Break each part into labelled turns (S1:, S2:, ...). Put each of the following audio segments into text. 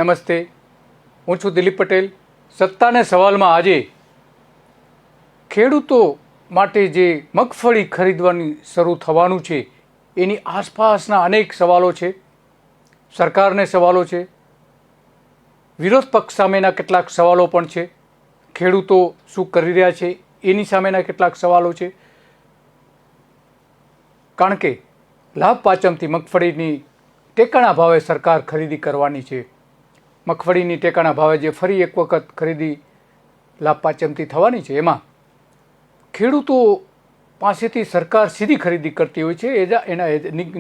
S1: નમસ્તે, હું છું દિલીપ પટેલ. સત્તાને સવાલમાં આજે ખેડૂતો માટે જે મગફળી ખરીદવાની શરૂ થવાનું છે એની આસપાસના અનેક સવાલો છે. સરકારને સવાલો છે, વિરોધ પક્ષ સામેના કેટલાક સવાલો પણ છે, ખેડૂતો શું કરી રહ્યા છે એની સામેના કેટલાક સવાલો છે. કારણ કે લાભ પાંચમથી મગફળીની ટેકાના ભાવે સરકાર ખરીદી કરવાની છે. મગફળીની ટેકાના ભાવે જે ફરી એક વખત ખરીદી લાભ પાંચમથી થવાની છે, એમાં ખેડૂતો પાસેથી સરકાર સીધી ખરીદી કરતી હોય છે એના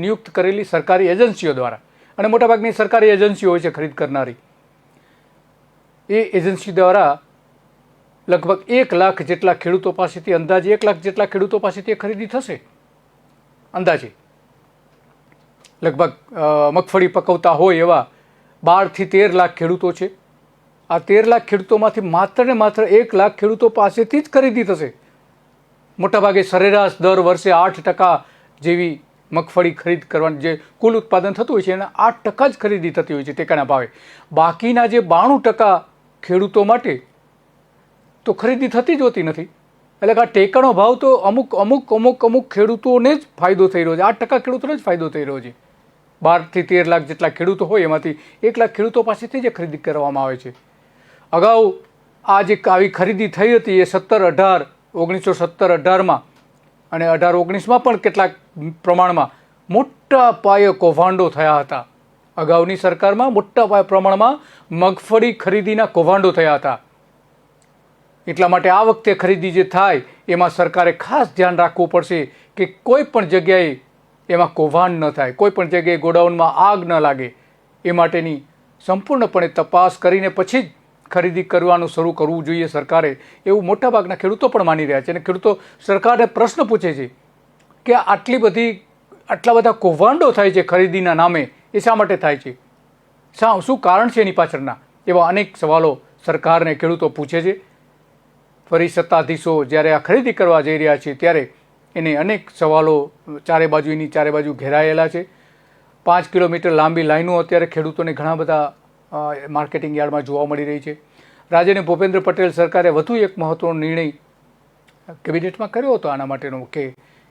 S1: નિયુક્ત કરેલી સરકારી એજન્સીઓ દ્વારા. અને મોટાભાગની સરકારી એજન્સીઓ હોય છે ખરીદ કરનારી. એ એજન્સી દ્વારા લગભગ 1 લાખ જેટલા ખેડૂતો પાસેથી, અંદાજે 1 લાખ જેટલા ખેડૂતો પાસેથી ખરીદી થશે. અંદાજે લગભગ મગફળી પકવતા હોય એવા 12 થી 13 લાખ ખેડૂતો છે. આ 13 લાખ ખેડૂતોમાંથી માત્ર ને માત્ર 1 લાખ ખેડૂતો પાસેથી જ ખરીદી થશે. મોટાભાગે સરેરાશ દર વર્ષે 8% જેવી મગફળી ખરીદ કરવાની, જે કુલ ઉત્પાદન થતું હોય છે એના 8% જ ખરીદી થતી હોય છે ટેકાના ભાવે. બાકીના જે 92% ખેડૂતો માટે તો ખરીદી થતી જ હોતી નથી. એટલે કે આ ટેકાનો ભાવ તો અમુક ખેડૂતોને જ ફાયદો થઈ રહ્યો છે. 8% ખેડૂતોને જ ફાયદો થઈ રહ્યો છે. 12 થી 13 લાખ જેટલા ખેડૂતો હોય એમાંથી 1 લાખ ખેડૂતો પાસેથી જ ખરીદી કરવામાં આવે છે. અગાઉ આ જે આવી ખરીદી થઈ હતી એ 1917-18માં અને 18-19માં પણ કેટલાક પ્રમાણમાં મોટા પાયે કૌભાંડો થયા હતા. અગાઉની સરકારમાં મોટા પાયે પ્રમાણમાં મગફળી ખરીદીના કૌભાંડો થયા હતા. એટલા માટે આ વખતે ખરીદી જે થાય એમાં સરકારે ખાસ ધ્યાન રાખવું પડશે કે કોઈ પણ જગ્યાએ એમાં કૌભાંડ ન થાય, કોઈ પણ જગ્યાએ ગોડાઉનમાં આગ ન લાગે. એ માટેની સંપૂર્ણપણે તપાસ કરીને પછી જ ખરીદી કરવાનું શરૂ કરવું જોઈએ સરકારે, એવું મોટાભાગના ખેડૂતો પણ માની રહ્યા છે. અને ખેડૂતો સરકારને પ્રશ્ન પૂછે છે કે આટલા બધા કૌભાંડો થાય છે ખરીદીના નામે, એ શા માટે થાય છે, શું કારણ છે એની પાછળના? એવા અનેક સવાલો સરકારને ખેડૂતો પૂછે છે. ફરી સત્તાધીશો જ્યારે આ ખરીદી કરવા જઈ રહ્યા છે ત્યારે એને અનેક સવાલો ચારે બાજુ ઘેરાયેલા છે. 5 કિલોમીટર લાંબી લાઈનો અત્યારે ખેડૂતોને ઘણા બધા માર્કેટિંગ યાર્ડમાં જોવા મળી રહી છે. રાજ્યની ભૂપેન્દ્ર પટેલ સરકારે વધુ એક મહત્વનો નિર્ણય કેબિનેટમાં કર્યો હતો આના માટેનો કે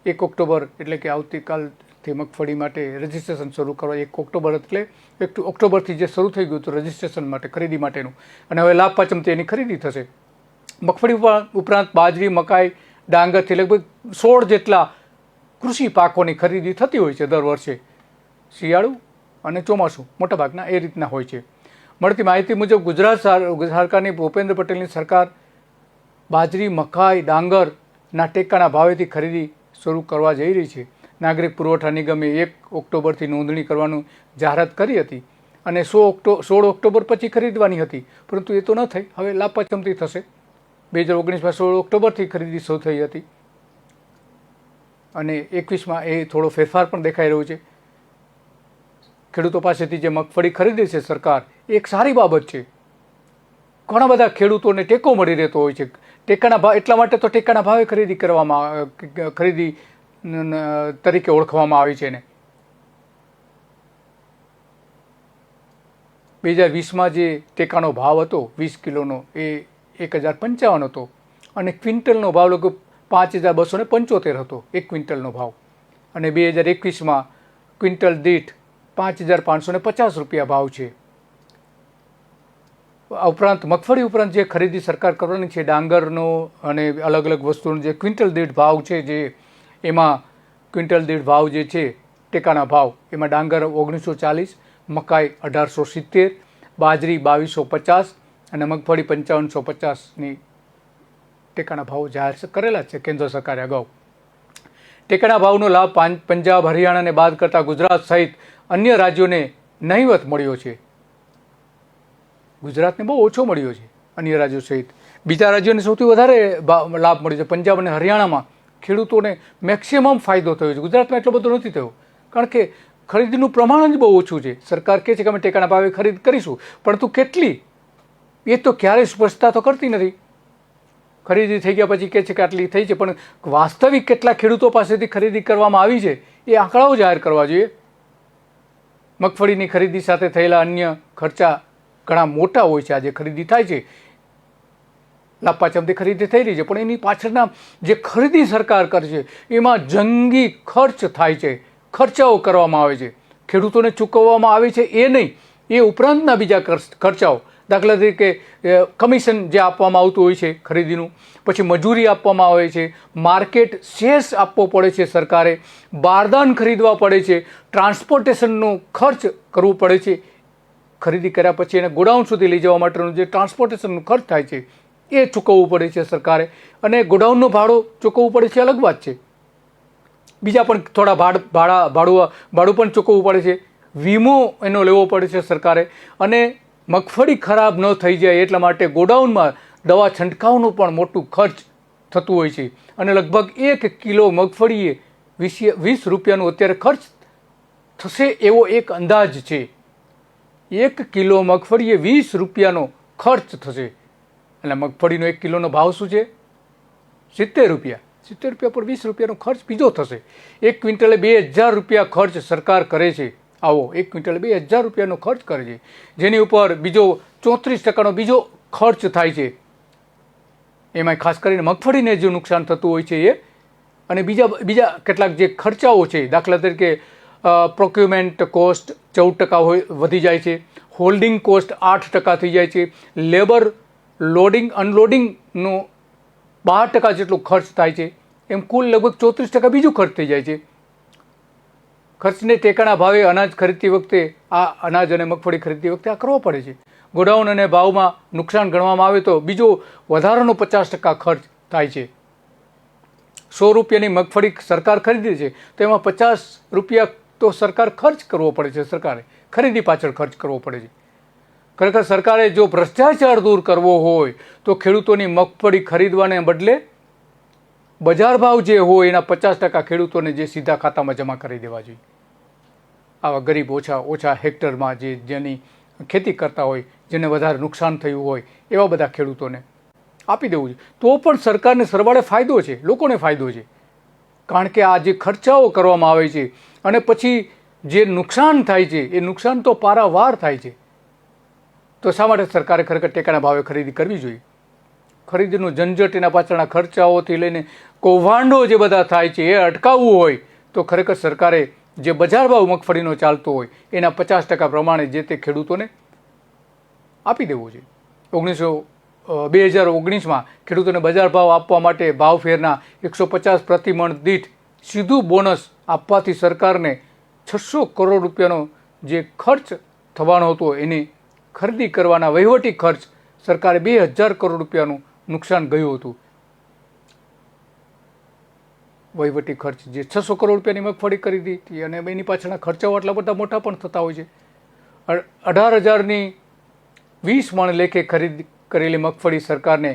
S1: 1 ઓક્ટોબર એટલે કે આવતીકાલથી મગફળી માટે રજિસ્ટ્રેશન શરૂ કરવા. 1 ઓક્ટોબર એટલે 1 ઓક્ટોબરથી જે શરૂ થઈ ગયું હતું રજિસ્ટ્રેશન માટે, ખરીદી માટેનું. અને હવે લાભ પાંચમથી એની ખરીદી થશે. મગફળી ઉપરાંત બાજરી, મકાઈ, ડાંગરથી લગભગ 16 જેટલા કૃષિ પાકોની ખરીદી થતી હોય છે દર વર્ષે. શિયાળુ અને ચોમાસું મોટાભાગના એ રીતના હોય છે. મળતી માહિતી મુજબ ગુજરાત સરકારની, ભૂપેન્દ્ર પટેલની સરકાર બાજરી, મકાઈ, ડાંગરના ટેકાના ભાવેથી ખરીદી શરૂ કરવા જઈ રહી છે. નાગરિક પુરવઠા નિગમે 1 ઓક્ટોબરથી નોંધણી કરવાનું જાહેરાત કરી હતી અને 16 ઓક્ટોબર પછી ખરીદવાની હતી, પરંતુ એ તો ન થઈ. હવે લાભ પાંચમથી થશે. 2019માં 16 ઓક્ટોબરથી ખરીદી શરૂ થઈ હતી અને 21માં એ થોડો ફેરફાર પણ દેખાઈ રહ્યો છે. ખેડૂતો પાસેથી જે મગફળી ખરીદે છે સરકાર, એ એક સારી બાબત છે. ઘણા બધા ખેડૂતોને ટેકો મળી રહેતો હોય છે. ટેકાના ભાવ એટલા માટે તો ટેકાના ભાવે ખરીદી તરીકે ઓળખવામાં આવી છે ને. 2020માં જે ટેકાનો ભાવ હતો 20 કિલોનો એ 1055 હતો અને ક્વિન્ટલનો ભાવ લગભગ 5275 હતો, 1 ક્વિન્ટલનો ભાવ. અને 2021માં ક્વિન્ટલ દીઠ 5550 રૂપિયા ભાવ છે. ઉપરાંત મગફળી ઉપરાંત જે ખરીદી સરકાર કરવાની છે ડાંગરનો અને અલગ અલગ વસ્તુનો જે ક્વિન્ટલ દીઠ ભાવ છે, જે એમાં ક્વિન્ટલ દીઠ ભાવ જે છે ટેકાના ભાવ, એમાં ડાંગર 1940, મકાઈ 1870, બાજરી 2250 અને મગફળી 5550ની ટેકાના ભાવ જાહેર કરેલા છે કેન્દ્ર સરકારે અગાઉ. ટેકાના ભાવનો લાભ પંજાબ, હરિયાણાને બાદ કરતાં ગુજરાત સહિત અન્ય રાજ્યોને નહિવત મળ્યો છે. ગુજરાતને બહુ ઓછો મળ્યો છે અન્ય રાજ્યો સહિત. બીજા રાજ્યોને સૌથી વધારે લાભ મળ્યો છે. પંજાબ અને હરિયાણામાં ખેડૂતોને મેક્સિમમ ફાયદો થયો છે. ગુજરાતમાં એટલો બધો નથી થયો કારણ કે ખરીદીનું પ્રમાણ જ બહુ ઓછું છે. સરકાર કહે છે કે અમે ટેકાના ભાવે ખરીદ કરીશું, પરંતુ કેટલી એ તો ક્યારેય સ્પષ્ટતા તો કરતી નથી. ખરીદી થઈ ગયા પછી કહે છે કે આટલી થઈ છે, પણ વાસ્તવિક કેટલા ખેડૂતો પાસેથી ખરીદી કરવામાં આવી છે એ આંકડાઓ જાહેર કરવા જોઈએ. મગફળીની ખરીદી સાથે થયેલા અન્ય ખર્ચા ઘણા મોટા હોય છે. આજે ખરીદી થાય છે, લાપાચમથી ખરીદી થઈ રહી છે, પણ એની પાછળના જે ખરીદી સરકાર કરે છે એમાં જંગી ખર્ચ થાય છે, ખર્ચાઓ કરવામાં આવે છે, ખેડૂતોને ચૂકવવામાં આવે છે એ નહીં, એ ઉપરાંતના બીજા ખર્ચાઓ, દાખલા તરીકે કમિશન જે આપવામાં આવતું હોય છે ખરીદીનું, પછી મજૂરી આપવામાં આવે છે, માર્કેટ સેસ આપવો પડે છે સરકારે, બારદાન ખરીદવા પડે છે, ટ્રાન્સપોર્ટેશનનો ખર્ચ કરવો પડે છે, ખરીદી કર્યા પછી એને ગોડાઉન સુધી લઈ જવા માટેનું જે ટ્રાન્સપોર્ટેશનનો ખર્ચ થાય છે એ ચૂકવવું પડે છે સરકારે, અને ગોડાઉનનો ભાડો ચૂકવવું પડે છે, અલગ વાત છે. બીજા પણ થોડા ભાડું પણ ચૂકવવું પડે છે, વીમો એનો લેવો પડે છે સરકારે, અને મગફળી ખરાબ ન થઈ જાય એટલા માટે ગોડાઉનમાં દવા છંટકાવનું પણ મોટું ખર્ચ થતું હોય છે, અને લગભગ 1 કિલો મગફળીએ 20 રૂપિયાનું અત્યારે ખર્ચ થશે એવો એક અંદાજ છે. 1 કિલો મગફળીએ 20 રૂપિયાનો ખર્ચ થશે, એટલે મગફળીનો 1 કિલોનો ભાવ શું છે? 70 રૂપિયા. 70 રૂપિયા પર 20 રૂપિયાનો ખર્ચ બીજો થશે. 1 ક્વિન્ટલે 2000 રૂપિયા ખર્ચ સરકાર કરે છે. આવો 1 ક્વિન્ટલે 2000 રૂપિયાનો ખર્ચ કરે છે, જેની ઉપર બીજો 34% બીજો ખર્ચ થાય છે. એમાં ખાસ કરીને મગફળીને જે નુકસાન થતું હોય છે એ, અને બીજા કેટલાક જે ખર્ચાઓ છે, દાખલા તરીકે પ્રોક્યુરમેન્ટ કોસ્ટ 14% વધી જાય છે, હોલ્ડિંગ કોસ્ટ 8% થઈ જાય છે, લેબર લોડિંગ અનલોડિંગનો 12% જેટલો ખર્ચ થાય છે, એમ કુલ લગભગ 34% બીજું ખર્ચ થઈ જાય છે. ખર્ચને ટેકાના ભાવે અનાજ ખરીદતી વખતે, આ અનાજ અને મગફળી ખરીદતી વખતે આ કરવો પડે છે. ગોડાઉન અને ભાવમાં નુકસાન ગણવામાં આવે તો બીજો વધારાનો 50% ખર્ચ થાય છે. 100 રૂપિયાની મગફળી સરકાર ખરીદે છે તો એમાં 50 રૂપિયા તો સરકાર ખર્ચ કરવો પડે છે, સરકારે ખરીદી પાછળ ખર્ચ કરવો પડે છે. ખરેખર સરકારે જો ભ્રષ્ટાચાર દૂર કરવો હોય તો ખેડૂતોની મગફળી ખરીદવાને બદલે બજાર ભાવ જે હોય એના 50% ખેડૂતોને જે સીધા ખાતામાં જમા કરી દેવા જોઈએ. આવા ગરીબ ઓછા હેક્ટરમાં જેની ખેતી કરતા હોય, જેને વધારે નુકસાન થયું હોય, એવા બધા ખેડૂતોને આપી દેવું જોઈએ. તો પણ સરકારને સરવાળે ફાયદો છે, લોકોને ફાયદો છે, કારણ કે આ જે ખર્ચાઓ કરવામાં આવે છે અને પછી જે નુકસાન થાય છે એ નુકસાન તો પારાવાર થાય છે. તો શા માટે સરકારે ખરેખર ટેકાના ભાવે ખરીદી કરવી જોઈએ? ખરીદીનું ઝંઝટ, એના પાછળના ખર્ચાઓથી લઈને કૌભાંડો જે બધા થાય છે એ અટકાવવું હોય તો ખરેખર સરકારે જે બજાર ભાવ મગફળીનો ચાલતો હોય એના 50% પ્રમાણે જે તે ખેડૂતોને આપી દેવો જોઈએ. 2019માં ખેડૂતોને બજાર ભાવ આપવા માટે ભાવફેરના 150 પ્રતિ મણ દીઠ સીધું બોનસ આપવાથી સરકારને 600 કરોડ રૂપિયાનો જે ખર્ચ થવાનો હતો એની ખરીદી કરવાના વહીવટી ખર્ચ સરકારે 2000 કરોડ રૂપિયાનું નુકસાન ગયું હતું. વહીવટી ખર્ચ જે 600 કરોડ રૂપિયાની મગફળી ખરીદી હતી, અને એની પાછળના ખર્ચાઓ આટલા બધા મોટા પણ થતા હોય છે. 18,000ની 20 મણ લેખે ખરીદી કરેલી મગફળી સરકારને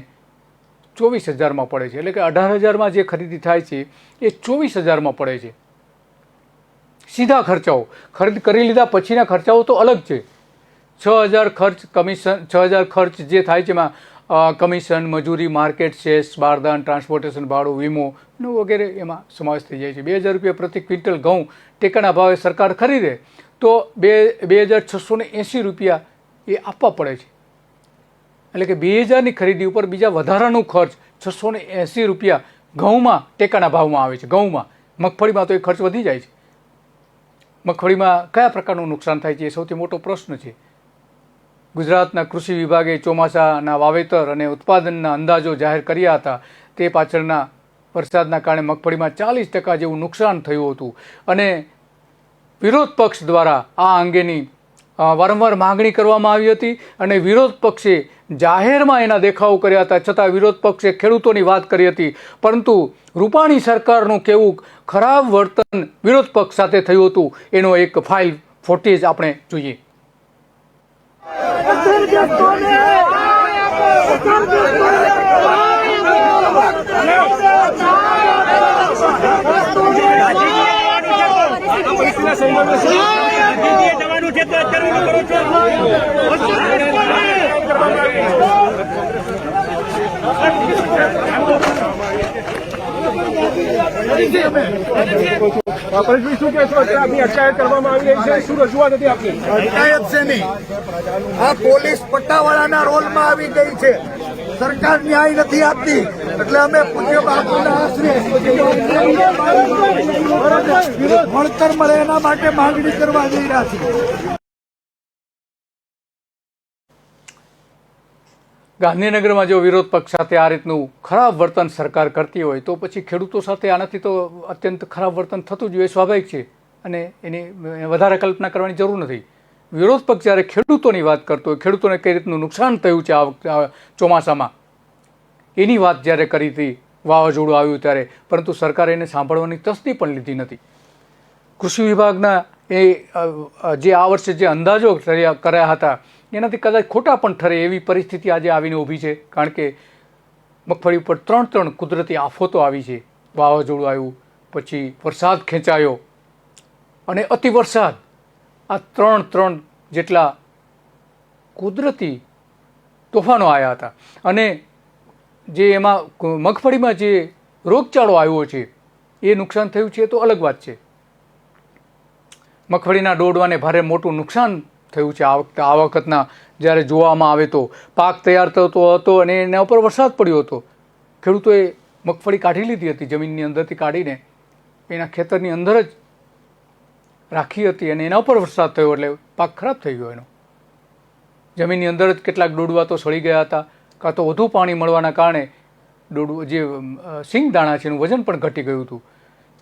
S1: 24,000માં પડે છે, એટલે કે 18,000માં જે ખરીદી થાય છે એ 24,000માં પડે છે. સીધા ખર્ચાઓ, ખરીદ કરી લીધા પછીના ખર્ચાઓ તો અલગ છે. 6,000 ખર્ચ કમિશન, 6,000 ખર્ચ જે થાય છે એમાં કમિશન, મજૂરી, માર્કેટ સેસ, બારદાન, ટ્રાન્સપોર્ટેશન ભાડું, વીમો વગેરે એમાં સમાવેશ થઈ જાય છે. 2,000 રૂપિયા પ્રતિ ક્વિન્ટલ ઘઉં ટેકાના ભાવે સરકાર ખરીદે તો 2,680 રૂપિયા એ આપવા પડે છે. એટલે કે 2,000ની ખરીદી ઉપર બીજા વધારાનું ખર્ચ 680 રૂપિયા ઘઉંમાં ટેકાના ભાવમાં આવે છે. ઘઉંમાં, મગફળીમાં તો એ ખર્ચ વધી જાય છે. મગફળીમાં કયા પ્રકારનું નુકસાન થાય છે એ સૌથી મોટો પ્રશ્ન છે. ગુજરાતના કૃષિ વિભાગે ચોમાસાના વાવેતર અને ઉત્પાદનના અંદાજો જાહેર કર્યા હતા. તે પાછળના વરસાદના કારણે મગફળીમાં 40% જેવું નુકસાન થયું હતું, અને વિરોધ પક્ષ દ્વારા આ અંગેની વારંવાર માંગણી કરવામાં આવી હતી, અને વિરોધ પક્ષે જાહેરમાં એના દેખાવો કર્યા હતા. છતાં વિરોધ પક્ષે ખેડૂતોની વાત કરી હતી, પરંતુ રૂપાણી સરકારનું કેવું ખરાબ વર્તન વિરોધ પક્ષ સાથે થયું હતું એનો એક ફાઇલ ફૂટેજ આપણે જોઈએ.
S2: પરેશભાઈ શું કહેશો? આપની અટકાયત કરવામાં આવી રહી છે, શું રજૂઆત હતી આપની?
S3: અટકાયત છે નહીં, આ પોલીસ પટ્ટાવાળાના રોલમાં આવી ગઈ છે. સરકાર ન્યાય નથી આપતી, એટલે અમે પૂજ્ય બાપુના આશરે વળતર મળે એના માટે માંગણી કરવા જઈ રહ્યા છીએ.
S1: ગાંધીનગરમાં જો વિરોધ પક્ષ સાથે આ રીતનું ખરાબ વર્તન સરકાર કરતી હોય તો પછી ખેડૂતો સાથે આનાથી તો અત્યંત ખરાબ વર્તન થતું જ હોય, સ્વાભાવિક છે અને એની વધારે કલ્પના કરવાની જરૂર નથી. વિરોધ પક્ષ જ્યારે ખેડૂતોની વાત કરતો હોય, ખેડૂતોને કઈ રીતનું નુકસાન થયું છે આ ચોમાસામાં એની વાત જ્યારે કરી હતી વાવાઝોડું આવ્યું ત્યારે, પરંતુ સરકારે એને સાંભળવાની તસ્દી પણ લીધી નથી. કૃષિ વિભાગના જે આ વર્ષે જે અંદાજો કર્યા હતા એનાથી કદાચ ખોટા પણ ઠરે એવી પરિસ્થિતિ આજે આવીને ઊભી છે. કારણ કે મગફળી ઉપર ત્રણ કુદરતી આફતો આવી છે. વાવાઝોડું આવ્યું, પછી વરસાદ ખેંચાયો અને અતિવરસાદ. આ ત્રણ જેટલા કુદરતી તોફાનો આવ્યા હતા અને જે એમાં મગફળીમાં જે રોગચાળો આવ્યો છે એ નુકસાન થયું છે તો અલગ વાત છે. મગફળીના ડોડવાને ભારે મોટું નુકસાન થયું છે આ વખતના જ્યારે જોવામાં આવે તો. પાક તૈયાર થતો હતો અને એના ઉપર વરસાદ પડ્યો હતો. ખેડૂતોએ મગફળી કાઢી લીધી હતી, જમીનની અંદરથી કાઢીને એના ખેતરની અંદર જ રાખી હતી અને એના ઉપર વરસાદ થયો એટલે પાક ખરાબ થઈ ગયો. એનો જમીનની અંદર જ કેટલાક ડોડવા તો સળી ગયા હતા, કાં તો વધુ પાણી મળવાના કારણે જે સિંગ દાણા છે એનું વજન પણ ઘટી ગયું હતું.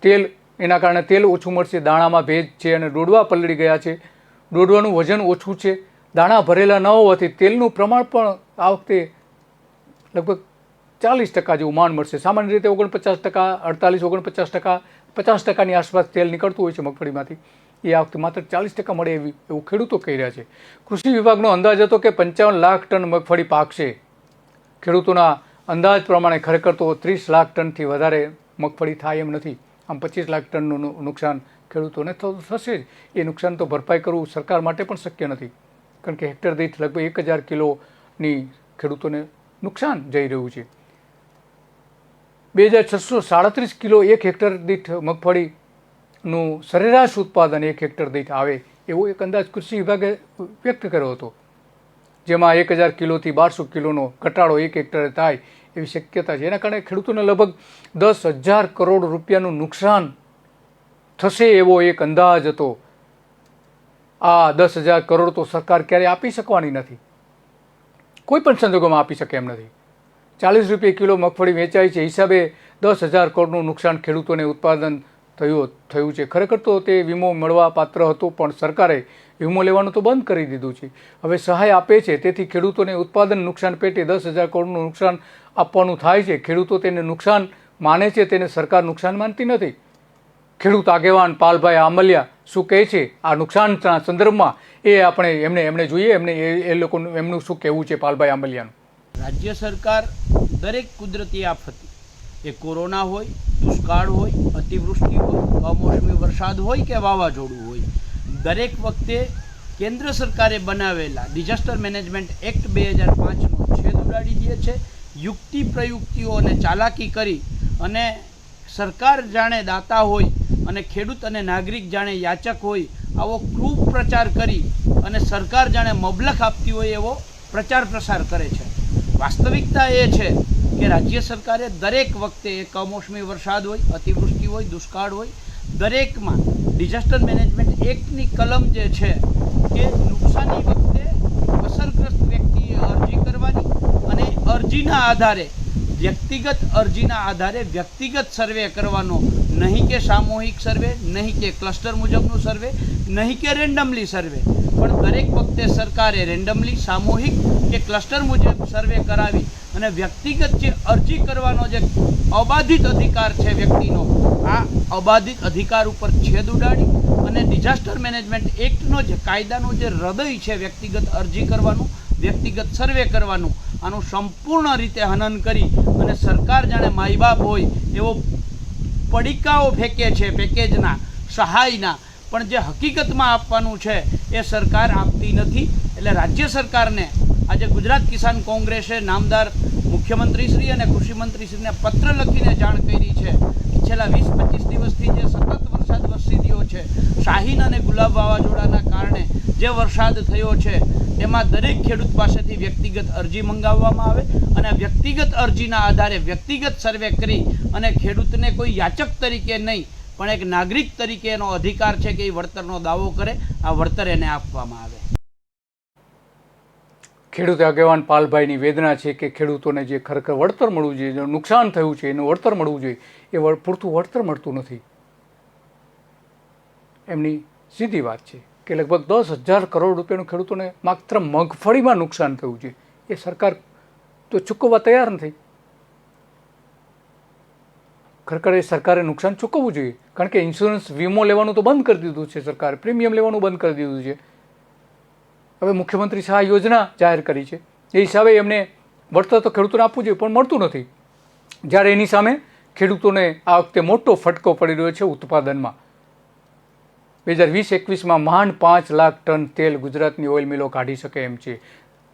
S1: તેલ, એના કારણે તેલ ઓછું મળશે, દાણામાં ભેજ છે અને ડોડવા પલળી ગયા છે. ડોડવાનું વજન ઓછું છે, દાણા ભરેલા ન હોવાથી તેલનું પ્રમાણ પણ આ વખતે લગભગ 40% જેવું માંડ મળશે. સામાન્ય રીતે 49%, 48-49%, 50%ની આસપાસ તેલ નીકળતું હોય છે મગફળીમાંથી. એ આ વખતે માત્ર 40% મળે એવું ખેડૂતો કહી રહ્યા છે. કૃષિ વિભાગનો અંદાજ હતો કે 55 લાખ ટન મગફળી પાકશે. ખેડૂતોના અંદાજ પ્રમાણે ખરેખર તો 30 લાખ ટનથી વધારે મગફળી થાય એમ નથી. આમ 25 લાખ ટનનું નુકસાન ખેડૂતોને થશે જ. એ નુકસાન તો ભરપાઈ કરવું સરકાર માટે પણ શક્ય નથી, કારણ કે હેક્ટર દીઠ લગભગ 1000 કિલોની ખેડૂતોને નુકસાન જઈ રહ્યું છે. 2637 કિલો એક હેક્ટર દીઠ મગફળીનું સરેરાશ ઉત્પાદન એક હેક્ટર દીઠ આવે એવો એક અંદાજ કૃષિ વિભાગે વ્યક્ત કર્યો હતો, જેમાં 1000 કિલોથી 1200 કિલોનો ઘટાડો એક હેક્ટરે થાય એવી શક્યતા છે. એના કારણે ખેડૂતોને લગભગ 10,000 કરોડ રૂપિયાનું નુકસાન થશે એવો એક અંદાજ હતો. આ 10,000 કરોડ તો સરકાર ક્યારેય આપી શકવાની નથી, કોઈ પણ સંજોગોમાં આપી શકે એમ નથી. 40 રૂપિયા કિલો મગફળી વેચાય છે, હિસાબે 10,000 કરોડનું નુકસાન ખેડૂતોને ઉત્પાદન થયું છે. ખરેખર તો તે વીમો મળવા પાત્ર હતો, પણ સરકારે વીમો લેવાનું તો બંધ કરી દીધું છે. હવે સહાય આપે છે, તેથી ખેડૂતોને ઉત્પાદન નુકસાન પેટે 10,000 કરોડનું નુકસાન આપવાનું થાય છે. ખેડૂતો તેને નુકસાન માને છે, તેને સરકાર નુકસાન માનતી નથી. ખેડૂત આગેવાન પાલભાઈ આંબલિયા શું કહે છે આ નુકસાનના સંદર્ભમાં એ આપણે એમને જોઈએ, એમનું શું કહેવું છે પાલભાઈ આંબલિયાનું.
S4: રાજ્ય સરકાર દરેક કુદરતી આફત, એ કોરોના હોય, દુષ્કાળ હોય, અતિવૃષ્ટિ હોય, કમોસમી વરસાદ હોય કે વાવાઝોડું હોય, દરેક વખતે કેન્દ્ર સરકારે બનાવેલા ડિઝાસ્ટર મેનેજમેન્ટ એક્ટ 2005નો છેદ ઉડાડી દે છે. યુક્તિ પ્રયુક્તિઓ અને ચાલાકી કરી અને સરકાર જાણે દાતા હોય અને ખેડૂત અને નાગરિક જાણે યાચક હોય આવો ક્રૂર પ્રચાર કરી અને સરકાર જાણે મબલખ આપતી હોય એવો પ્રચાર પ્રસાર કરે છે. વાસ્તવિકતા એ છે કે રાજ્ય સરકારે દરેક વખતે કમોસમી વરસાદ હોય, અતિવૃષ્ટિ હોય, દુષ્કાળ હોય, દરેકમાં ડિઝાસ્ટર મેનેજમેન્ટ એક્ટની કલમ જે છે કે નુકસાની વખતે અસરગ્રસ્ત વ્યક્તિએ અરજી કરવાની અને અરજીના આધારે વ્યક્તિગત સર્વે કરવાનો, નહીં કે સામૂહિક સર્વે, નહીં કે ક્લસ્ટર મુજબનું સર્વે, નહીં કે રેન્ડમલી સર્વે, પણ દરેક વખતે સરકારે રેન્ડમલી, સામૂહિક કે ક્લસ્ટર મુજબ સર્વે કરાવી અને વ્યક્તિગત જે અરજી કરવાનો જે અબાધિત અધિકાર છે વ્યક્તિનો, આ અબાધિત અધિકાર ઉપર છેદ ઉડાડી અને ડિઝાસ્ટર મેનેજમેન્ટ એક્ટનો જે કાયદાનો જે હૃદય છે વ્યક્તિગત અરજી કરવાનું, વ્યક્તિગત સર્વે કરવાનું, આનું સંપૂર્ણ રીતે હનન કરી અને સરકાર જાણે માઈ બાપ હોય એવો પડીકાઓ ફેંકે છે પેકેજના, સહાયના, પણ જે હકીકતમાં આપવાનું છે એ સરકાર આપતી નથી. એટલે રાજ્ય સરકારને આજે ગુજરાત કિસાન કોંગ્રેસે નામદાર મુખ્યમંત્રીશ્રી અને કૃષિમંત્રીશ્રીને પત્ર લખીને જાણ કરી છે. છેલ્લા 20-25 દિવસથી જે સતત વરસાદ વરસી રહ્યો છે, શાહીન અને ગુલાબ વાવાઝોડાના કારણે જે વરસાદ થયો છે તેમાં દરેક ખેડૂત પાસેથી વ્યક્તિગત અરજી મંગાવવામાં આવે અને વ્યક્તિગત અરજીના આધારે વ્યક્તિગત સર્વે કરી અને ખેડૂતને કોઈ યાચક તરીકે નહીં પણ એક નાગરિક તરીકે એનો અધિકાર છે કે એ વળતરનો દાવો કરે, આ વળતર એને આપવામાં આવે.
S1: ખેડૂત આગેવાન પાલભાઈની વેદના છે કે ખેડૂતોને જે ખરેખર વળતર મળવું જોઈએ, જે નુકસાન થયું છે એનું વળતર મળવું જોઈએ, એ પૂરતું વળતર મળતું નથી. એમની સીધી વાત છે કે લગભગ 10,000 કરોડ રૂપિયાનું ખેડૂતોને માત્ર મગફળીમાં નુકસાન થયું છે. એ સરકાર તો ચૂકવવા તૈયાર નથી. ખરેખર એ સરકારે નુકસાન ચૂકવવું જોઈએ, કારણ કે ઇન્સ્યોરન્સ વીમો લેવાનું તો બંધ કરી દીધું છે સરકારે, પ્રીમિયમ લેવાનું બંધ કરી દીધું છે. હવે મુખ્યમંત્રી સહાય યોજના જાહેર કરી છે, એ હિસાબે એમને વળતર તો ખેડૂતોને આપવું જોઈએ, પણ મળતું નથી. જ્યારે એની સામે ખેડૂતોને આ વખતે મોટો ફટકો પડી રહ્યો છે ઉત્પાદનમાં. 2020-21માં માંડ 5 લાખ ટન તેલ ગુજરાતની ઓઇલ મિલો કાઢી શકે એમ છે,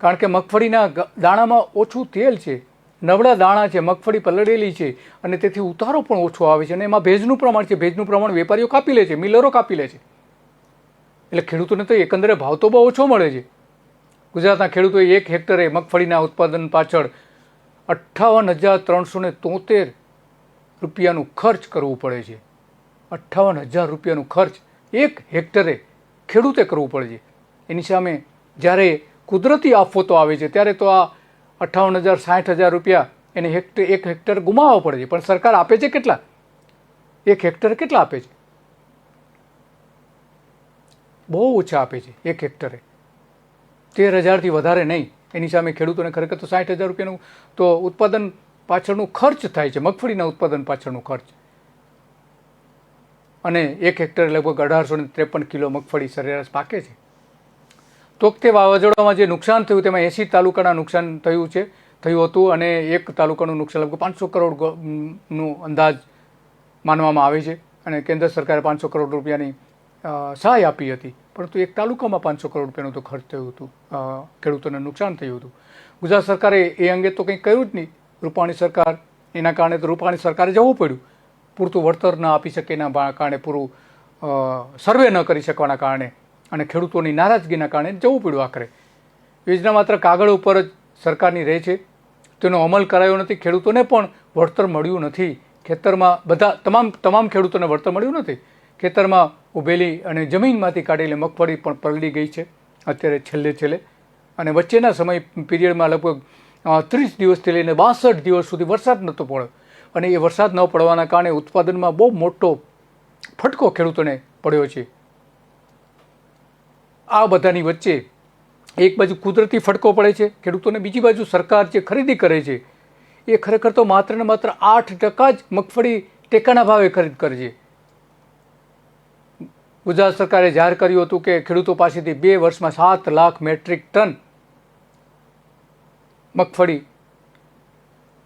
S1: કારણ કે મગફળીના દાણામાં ઓછું તેલ છે, નબળા દાણા છે, મગફળી પલળેલી છે અને તેથી ઉતારો પણ ઓછો આવે છે અને એમાં ભેજનું પ્રમાણ છે. ભેજનું પ્રમાણ વેપારીઓ કાપી લે છે, મિલરો કાપી લે છે, એટલે ખેડૂતોને તો એકંદરે ભાવ તો બહુ ઓછો મળે છે. ગુજરાતના ખેડૂતોએ 1 હેક્ટરે મગફળીના ઉત્પાદન પાછળ 58,373 રૂપિયાનું ખર્ચ કરવું પડે છે. 58,000 રૂપિયાનું ખર્ચ 1 હેક્ટરે ખેડૂતે કરવું પડે છે. એની સામે જ્યારે કુદરતી આફતો આવે છે ત્યારે તો આ 58,000 60,000 રૂપિયા એને 1 હેક્ટર ગુમાવવા પડે છે. પણ સરકાર આપે છે કેટલા? 1 હેક્ટરે કેટલા આપે છે? બહુ ઓછા આપે છે 1 હેક્ટરે, 13,000થી વધારે નહીં. એની સામે ખેડૂતોને ખરેખર તો 60,000 રૂપિયાનું તો ઉત્પાદન પાછળનું ખર્ચ થાય છે, મગફળીના ઉત્પાદન પાછળનું ખર્ચ. અને 1 હેક્ટરે લગભગ 1853 કિલો મગફળી સરેરાશ પાકે છે. તો તે વાવાઝોડામાં જે નુકસાન થયું તેમાં 80 તાલુકાના નુકસાન થયું હતું અને 1 તાલુકાનું નુકસાન લગભગ 500 કરોડનું અંદાજ માનવામાં આવે છે. અને કેન્દ્ર સરકારે 500 કરોડ રૂપિયાની સહાય આપી હતી, પરંતુ 1 તાલુકામાં 500 કરોડ રૂપિયાનું તો ખર્ચ થયું હતું, ખેડૂતોને નુકસાન થયું હતું. ગુજરાત સરકારે એ અંગે તો કંઈ કર્યું જ નહીં. રૂપાણી સરકાર, એના કારણે તો રૂપાણી સરકારે જવું પડ્યું. પૂરતું વળતર ન આપી શકે એના કારણે, પૂરું સર્વે ન કરી શકવાના કારણે અને ખેડૂતોની નારાજગીના કારણે જવું પડ્યું. આખરે યોજના માત્ર કાગળ ઉપર જ સરકારની રહે છે, તેનો અમલ કરાયો નથી. ખેડૂતોને પણ વળતર મળ્યું નથી. ખેતરમાં બધા તમામ ખેડૂતોને વળતર મળ્યું નથી. ખેતરમાં ઉભેલી અને જમીનમાંથી કાઢેલી મગફળી પણ પલળી ગઈ છે અત્યારે છેલ્લે. અને વચ્ચેના સમય પીરિયડમાં લગભગ 30 દિવસથી લઈને 62 દિવસ સુધી વરસાદ નહોતો પડ્યો અને એ વરસાદ ન પડવાના કારણે ઉત્પાદનમાં બહુ મોટો ફટકો ખેડૂતોને પડ્યો છે. આ બધાની વચ્ચે એક બાજુ કુદરતી ફટકો પડે છે ખેડૂતોને, બીજી બાજુ સરકાર જે ખરીદી કરે છે એ ખરેખર તો માત્ર ને માત્ર 8% જ મગફળી ટેકાના ભાવે ખરીદ કરે છે. ગુજરાત સરકારે જાહેર કર્યું હતું કે ખેડૂતો પાસેથી 2 વર્ષમાં 7 લાખ મેટ્રિક ટન મગફળી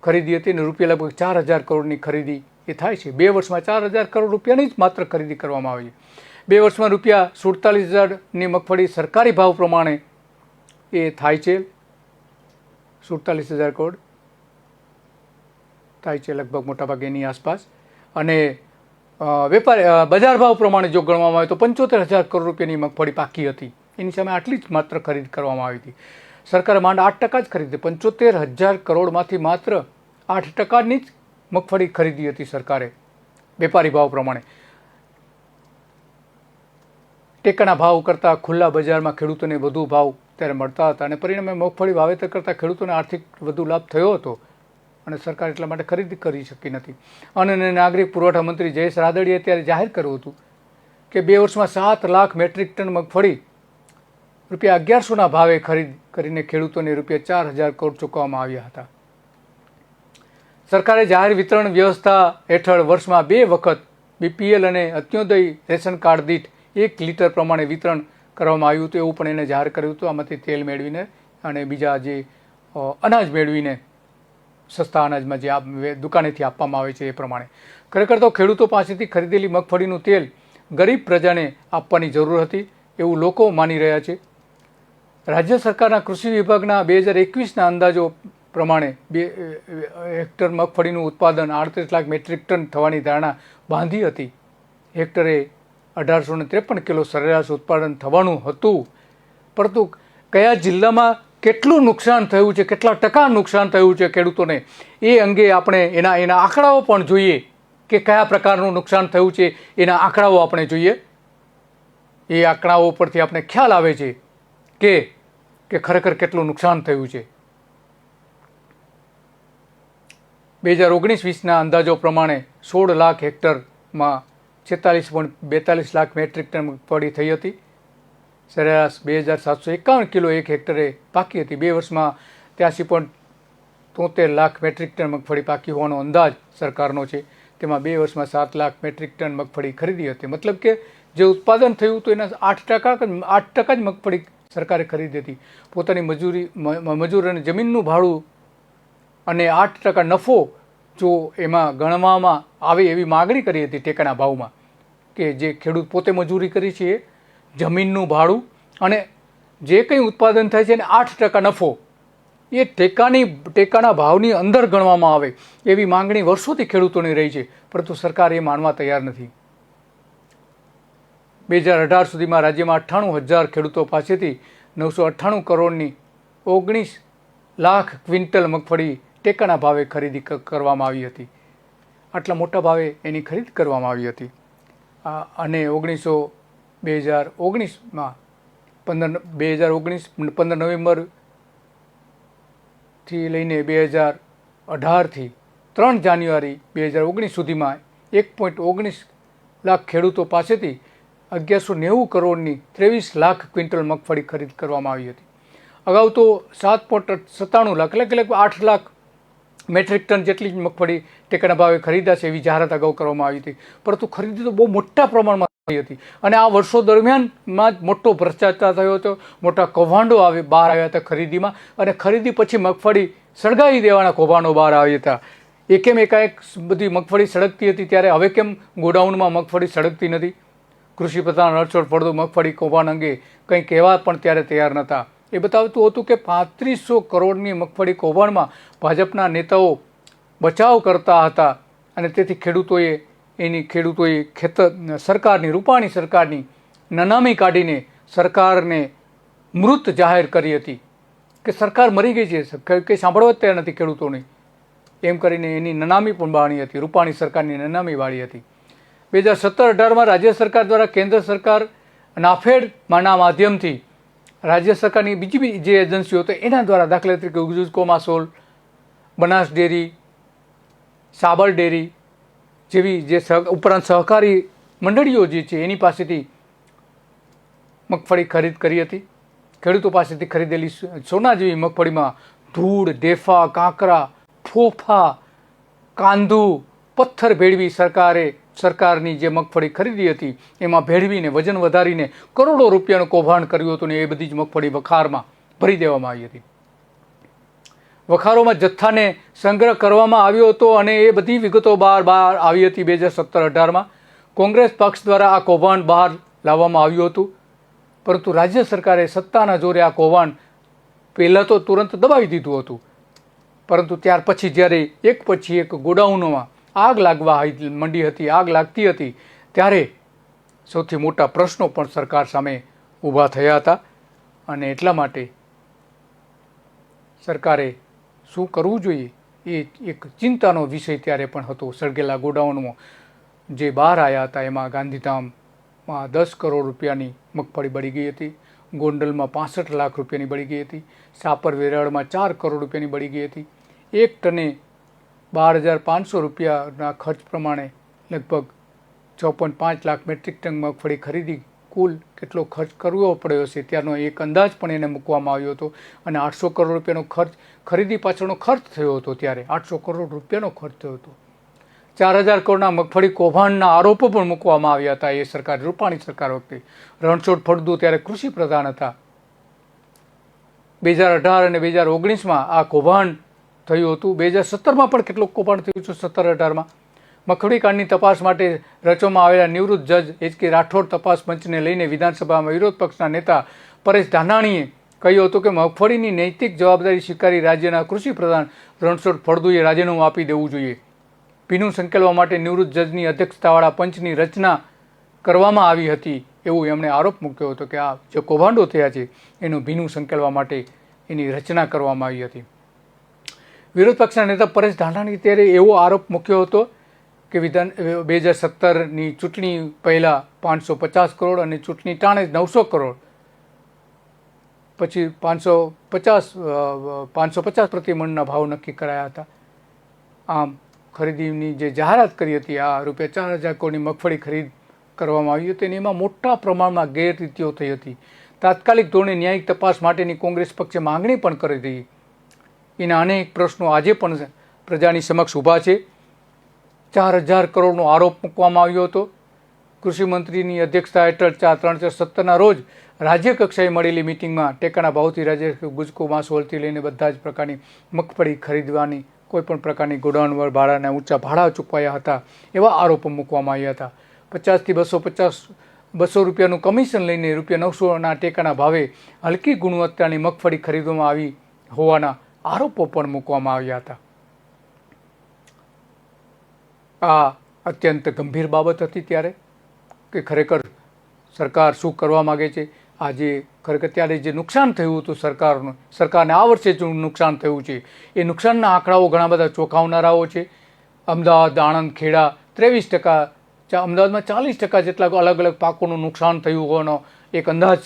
S1: ખરીદી હતી અને રૂપિયા લગભગ 4,000 કરોડની ખરીદી એ થાય છે. 2 વર્ષમાં 4,000 કરોડ રૂપિયાની જ માત્ર ખરીદી કરવામાં આવી છે. 2 વર્ષમાં રૂપિયા 47,000ની મગફળી સરકારી ભાવ પ્રમાણે એ થાય છે. 47,000 કરોડ થાય છે લગભગ મોટાભાગે એની આસપાસ. અને વેપારી બજાર ભાવ પ્રમાણે જો ગણવામાં આવે તો 75,000 કરોડ રૂપિયાની મગફળી પાકી હતી. એની સામે આટલી જ માત્ર ખરીદ કરવામાં આવી હતી. સરકારે માંડ 8% જ ખરીદી. 75,000 કરોડમાંથી માત્ર 8%ની જ મગફળી ખરીદી હતી સરકારે વેપારી ભાવ પ્રમાણે. ટેકાના ભાવ કરતાં ખુલ્લા બજારમાં ખેડૂતોને વધુ ભાવ ત્યારે મળતા હતા અને પરિણામે મગફળી વાવેતર કરતાં ખેડૂતોને આર્થિક વધુ લાભ થયો હતો અને સરકાર એટલા માટે ખરીદી કરી શકી નથી. અને નાગરિક પુરવઠા મંત્રી જયેશ રાદડીએ ત્યારે જાહેર કર્યું હતું કે 2 વર્ષમાં 7 લાખ મેટ્રિક ટન મગફળી રૂપિયા 1,100ના ભાવે ખરીદ કરીને ખેડૂતોને રૂપિયા 4,000 કરોડ ચૂકવવામાં આવ્યા હતા. સરકારે જાહેર વિતરણ વ્યવસ્થા હેઠળ વર્ષમાં 2 વખત BPL અને અત્યોદય રેશન કાર્ડ દીઠ 1 લીટર પ્રમાણે વિતરણ કરવામાં આવ્યું હતું, એવું પણ એને જાહેર કર્યું હતું. આમાંથી તેલ મેળવીને અને બીજા જે અનાજ મેળવીને સસ્તા અનાજમાં જે દુકાનેથી આપવામાં આવે છે એ પ્રમાણે. ખરેખર તો ખેડૂતો પાસેથી ખરીદેલી મગફળીનું તેલ ગરીબ પ્રજાને આપવાની જરૂર હતી એવું લોકો માની રહ્યા છે. રાજ્ય સરકારના કૃષિ વિભાગના 2021ના અંદાજો પ્રમાણે હેક્ટર મગફળીનું ઉત્પાદન 38 લાખ મેટ્રિક ટન થવાની ધારણા બાંધી હતી. હેક્ટરે 1853 કિલો સરેરાશ ઉત્પાદન થવાનું હતું. પરંતુ કયા જિલ્લામાં કેટલું નુકસાન થયું છે, કેટલા ટકા નુકસાન થયું છે ખેડૂતોને, એ અંગે આપણે એના આંકડાઓ પણ જોઈએ કે કયા પ્રકારનું નુકસાન થયું છે. એના આંકડાઓ આપણે જોઈએ. એ આંકડાઓ પરથી આપણે ખ્યાલ આવે છે કે ખરેખર કેટલું નુકસાન થયું છે. 2019-20ના અંદાજો પ્રમાણે 16 લાખ હેક્ટરમાં 46.42 લાખ મેટ્રિક ટન મગફળી થઈ હતી. સરેરાશ 2751 કિલો એક હેક્ટરે પાકી હતી. 2 વર્ષમાં 83.73 લાખ મેટ્રિક ટન મગફળી પાકી હોવાનો અંદાજ સરકારનો છે. તેમાં 2 વર્ષમાં 7 લાખ મેટ્રિક ટન મગફળી ખરીદી હતી. મતલબ કે જે ઉત્પાદન થયું હતું એના 8% જ મગફળી સરકારે ખરીદી હતી. પોતાની મજૂર અને જમીનનું ભાડું અને 8% નફો જો એમાં ગણવામાં આવે એવી માગણી કરી હતી ટેકાના ભાવમાં, કે જે ખેડૂત પોતે મજૂરી કરી છે એ જમીનનું ભાડું અને જે કંઈ ઉત્પાદન થાય છે એને 8% નફો એ ટેકાના ભાવની અંદર ગણવામાં આવે એવી માંગણી વર્ષોથી ખેડૂતોની રહી છે. પરંતુ સરકાર એ માનવા તૈયાર નથી. 2018 સુધીમાં રાજ્યમાં 98,000 ખેડૂતો પાસેથી 998 કરોડની 19 લાખ ક્વિન્ટલ મગફળી ટેકાના ભાવે ખરીદી કરવામાં આવી હતી. આટલા મોટા ભાવે એની ખરીદ કરવામાં આવી હતી. અને 2019માં 15 નવેમ્બરથી લઈને 2018થી 3 જાન્યુઆરી 2019 સુધીમાં 1.19 લાખ ખેડૂતો પાસેથી 1190 કરોડની 23 લાખ ક્વિન્ટલ મગફળી ખરીદ કરવામાં આવી હતી. અગાઉ તો 7.97 લાખ એટલે 8 લાખ મેટ્રિક ટન જેટલી જ મગફળી ટેકાના ભાવે ખરીદાશે એવી જાહેરાત અગાઉ કરવામાં આવી હતી. પરંતુ ખરીદી તો બહુ મોટા પ્રમાણમાં થઈ હતી. અને આ વર્ષો દરમિયાનમાં જ મોટો ભ્રષ્ટાચાર થયો હતો. મોટા કૌભાંડો બહાર આવ્યા હતા ખરીદીમાં. અને ખરીદી પછી મગફળી સળગાવી દેવાના કૌભાંડો બહાર આવ્યા હતા. એકાએક બધી મગફળી સળગતી હતી, ત્યારે હવે કેમ ગોડાઉનમાં મગફળી સળગતી નથી? કૃષિ પ્રધાન હર્ષોડ ફળદુ મગફળી કૌભાંડ અંગે કંઈ કહેવા પણ ત્યારે તૈયાર નહોતા. એ બતાવતું હતું કે 3500 કરોડની મગફળી કૌભાંડમાં ભાજપના નેતાઓ બચાવ કરતા હતા. અને તેથી ખેડૂતોએ સરકારની, રૂપાણી સરકારની નનામી કાઢીને સરકારને મૃત જાહેર કરી હતી કે સરકાર મરી ગઈ છે, કંઈ સાંભળવા જ તૈયાર નથી ખેડૂતોને. એમ કરીને એની નનામી પણ વાળી હતી, રૂપાણી સરકારની નનામી વાળી હતી. 2017-18માં રાજ્ય સરકાર દ્વારા કેન્દ્ર સરકાર નાફેડના માધ્યમથી રાજ્ય સરકારની બીજી જે એજન્સીઓ હતી એના દ્વારા, દાખલા તરીકે ગુજુજ કોમાસોલ, બનાસ ડેરી, સાબર ડેરી જેવી જે ઉપરાંત સહકારી મંડળીઓ જે છે એની પાસેથી મગફળી ખરીદ કરી હતી. ખેડૂતો પાસેથી ખરીદેલી સોના જેવી મગફળીમાં ધૂળ, ઢેફા, કાંકરા, ફોફા, કાંદુ, પથ્થર ભેળવી સરકારની જે મગફળી ખરીદી હતી એમાં ભેળવીને વજન વધારીને કરોડો રૂપિયાનું કૌભાંડ કર્યું હતું. ને એ બધી જ મગફળી વખારમાં ભરી દેવામાં આવી હતી. વખારોમાં જથ્થાને સંગ્રહ કરવામાં આવ્યો હતો અને એ બધી વિગતો બહાર આવી હતી. 2017-18માં કોંગ્રેસ પક્ષ દ્વારા આ કૌભાંડ બહાર લાવવામાં આવ્યું હતું. પરંતુ રાજ્ય સરકારે સત્તાના જોરે આ કૌભાંડ પહેલાં તો તુરંત દબાવી દીધું હતું. પરંતુ ત્યાર પછી જ્યારે એક પછી એક ગોડાઉનોમાં આગ લાગતી હતી ત્યારે સૌથી મોટા પ્રશ્નો પણ સરકાર સામે ઊભા થયા હતા. અને એટલા માટે સરકારે શું કરવું જોઈએ એ એક ચિંતાનો વિષય ત્યારે પણ હતો. સળગેલા ગોડાઉનમાં જે બહાર આવ્યા હતા એમાં ગાંધીધામમાં 10 કરોડ રૂપિયાની મગફળી બળી ગઈ હતી, ગોંડલમાં 65 લાખ રૂપિયાની બળી ગઈ હતી, સાપર વેરાળમાં 4 કરોડ રૂપિયાની બળી ગઈ હતી. એક ટને 12,500 રૂપિયાના ખર્ચ પ્રમાણે લગભગ 6.5 લાખ મેટ્રિક ટન મગફળી ખરીદી કુલ કેટલો ખર્ચ કરવો પડ્યો હશે ત્યારનો એક અંદાજ પણ એને મૂકવામાં આવ્યો હતો. અને 800 કરોડ રૂપિયાનો ખર્ચ ખરીદી પાછળનો ખર્ચ થયો હતો. ત્યારે 800 કરોડ રૂપિયાનો ખર્ચ થયો હતો. 4,000 કરોડના મગફળી કૌભાંડના આરોપો પણ મૂકવામાં આવ્યા હતા એ સરકાર, રૂપાણી સરકાર વખતે. રણછોડ ફળદુ ત્યારે કૃષિ પ્રધાન હતા. 2018 અને 2019માં આ કૌભાંડ થયું હતું. 2017માં પણ કેટલું કૌભાંડ થયું છે. 17-18માં મગફળી કાંડની તપાસ માટે રચવામાં આવેલા નિવૃત્ત જજ એચ કે રાઠોડ તપાસ પંચને લઈને વિધાનસભામાં વિરોધ પક્ષના નેતા પરેશ ધાનાણીએ કહ્યું હતું કે મગફળીની નૈતિક જવાબદારી સ્વીકારી રાજ્યના કૃષિ પ્રધાન રણછોડ ફળદુએ રાજીનામું આપી દેવું જોઈએ. ભીનું સંકેલવા માટે નિવૃત્ત જજની અધ્યક્ષતાવાળા પંચની રચના કરવામાં આવી હતી એવું એમણે આરોપ મૂક્યો હતો કે આ જે કૌભાંડો થયા છે એનું ભીનું સંકેલવા માટે એની રચના કરવામાં આવી હતી. વિરોધ પક્ષના નેતા પરેશ ધાનાણીએ ત્યારે એવો આરોપ મૂક્યો હતો કે 2017ની ચૂંટણી પહેલાં 550 કરોડ અને ચૂંટણી ટાણે 900 કરોડ પછી 550 પ્રતિમણના ભાવ નક્કી કરાયા હતા. આમ ખરીદીની જે જાહેરાત કરી હતી આ ₹4,000 કરોડની મગફળી ખરીદ કરવામાં આવી હતી અને એમાં મોટા પ્રમાણમાં ગેરરીતિઓ થઈ હતી. તાત્કાલિક ધોરણે ન્યાયિક તપાસ માટેની કોંગ્રેસ પક્ષે માંગણી પણ કરી હતી. એના અનેક પ્રશ્નો આજે પણ પ્રજાની સમક્ષ ઊભા છે. 4,000 કરોડનો આરોપ મૂકવામાં આવ્યો હતો. કૃષિમંત્રીની અધ્યક્ષતા હેઠળ 3/4/17ના રોજ રાજ્ય કક્ષાએ મળેલી મિટિંગમાં ટેકાના ભાવથી રાજ્ય ગુજકો માસોલથી લઈને બધા જ પ્રકારની મગફળી ખરીદવાની કોઈપણ પ્રકારની ગોડાઉન ભાડાના ઊંચા ભાડા ચૂકવાયા હતા એવા આરોપો મૂકવામાં આવ્યા હતા. 50થી 200 રૂપિયાનું કમિશન લઈને ₹900ના ટેકાના ભાવે હલકી ગુણવત્તાની મગફળી ખરીદવામાં આવી હોવાના આરોપો પણ મૂકવામાં આવ્યા હતા. આ અત્યંત ગંભીર બાબત હતી ત્યારે કે ખરેખર સરકાર શું કરવા માગે છે. આજે ખરેખર ત્યારે જે નુકસાન થયું હતું સરકારને આ વર્ષે જે નુકસાન થયું છે એ નુકસાનના આંકડાઓ ઘણા બધા ચોંકાવનારાઓ છે. અમદાવાદ, આણંદ, ખેડા 23%, અમદાવાદમાં 40% જેટલા અલગ અલગ પાકોનું નુકસાન થયું હોવાનો એક અંદાજ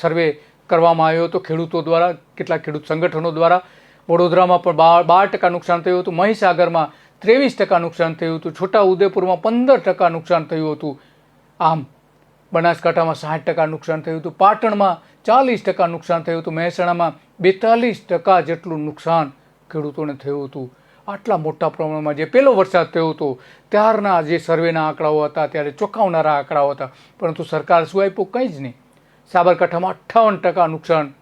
S1: સર્વે કરવામાં આવ્યો હતો ખેડૂતો દ્વારા, કેટલાક ખેડૂત સંગઠનો દ્વારા. વડોદરામાં પણ 12% નુકસાન થયું હતું. મહીસાગરમાં 23% નુકસાન થયું હતું. છોટા ઉદેપુરમાં 15% નુકસાન થયું હતું. આમ બનાસકાંઠામાં 60% નુકસાન થયું હતું. પાટણમાં 40% નુકસાન થયું હતું. મહેસાણામાં 42% જેટલું નુકસાન ખેડૂતોને થયું હતું. આટલા મોટા પ્રમાણમાં જે પહેલો વરસાદ થયો હતો ત્યારના જે સર્વેના આંકડાઓ હતા ત્યારે ચોંકાવનારા આંકડાઓ હતા. પરંતુ સરકાર શું આપ્યું? કંઈ જ નહીં. સાબરકાંઠામાં 58% નુકસાન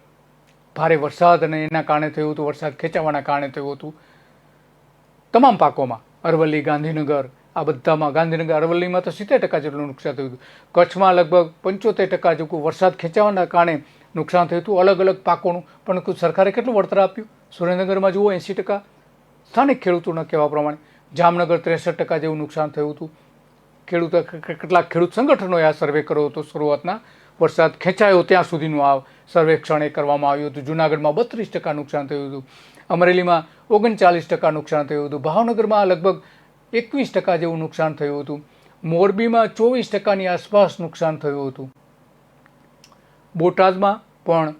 S1: ભારે વરસાદ અને એના કારણે થયું હતું, વરસાદ ખેંચાવાના કારણે થયું હતું. તમામ પાકોમાં અરવલ્લી, ગાંધીનગર, આ બધામાં ગાંધીનગર, અરવલ્લીમાં તો 70% જેટલું નુકસાન થયું હતું. કચ્છમાં લગભગ 75% જેટલું વરસાદ ખેંચાવાના કારણે નુકસાન થયું હતું અલગ અલગ પાકોનું. પણ સરકારે કેટલું વળતર આપ્યું? સુરેન્દ્રનગરમાં જુઓ 80%, સ્થાનિક ખેડૂતોના કહેવા પ્રમાણે. જામનગર 63% જેવું નુકસાન થયું હતું. કેટલાક ખેડૂત સંગઠનોએ આ સર્વે કર્યો હતો. શરૂઆતના વરસાદ ખેંચાયો ત્યાં સુધીનું આ સર્વેક્ષણ એ કરવામાં આવ્યું હતું. જૂનાગઢમાં 32% નુકસાન થયું હતું. અમરેલીમાં 39% નુકસાન થયું હતું. ભાવનગરમાં લગભગ 21% જેવું નુકસાન થયું હતું. મોરબીમાં 24%ની આસપાસ નુકસાન થયું હતું. બોટાદમાં પણ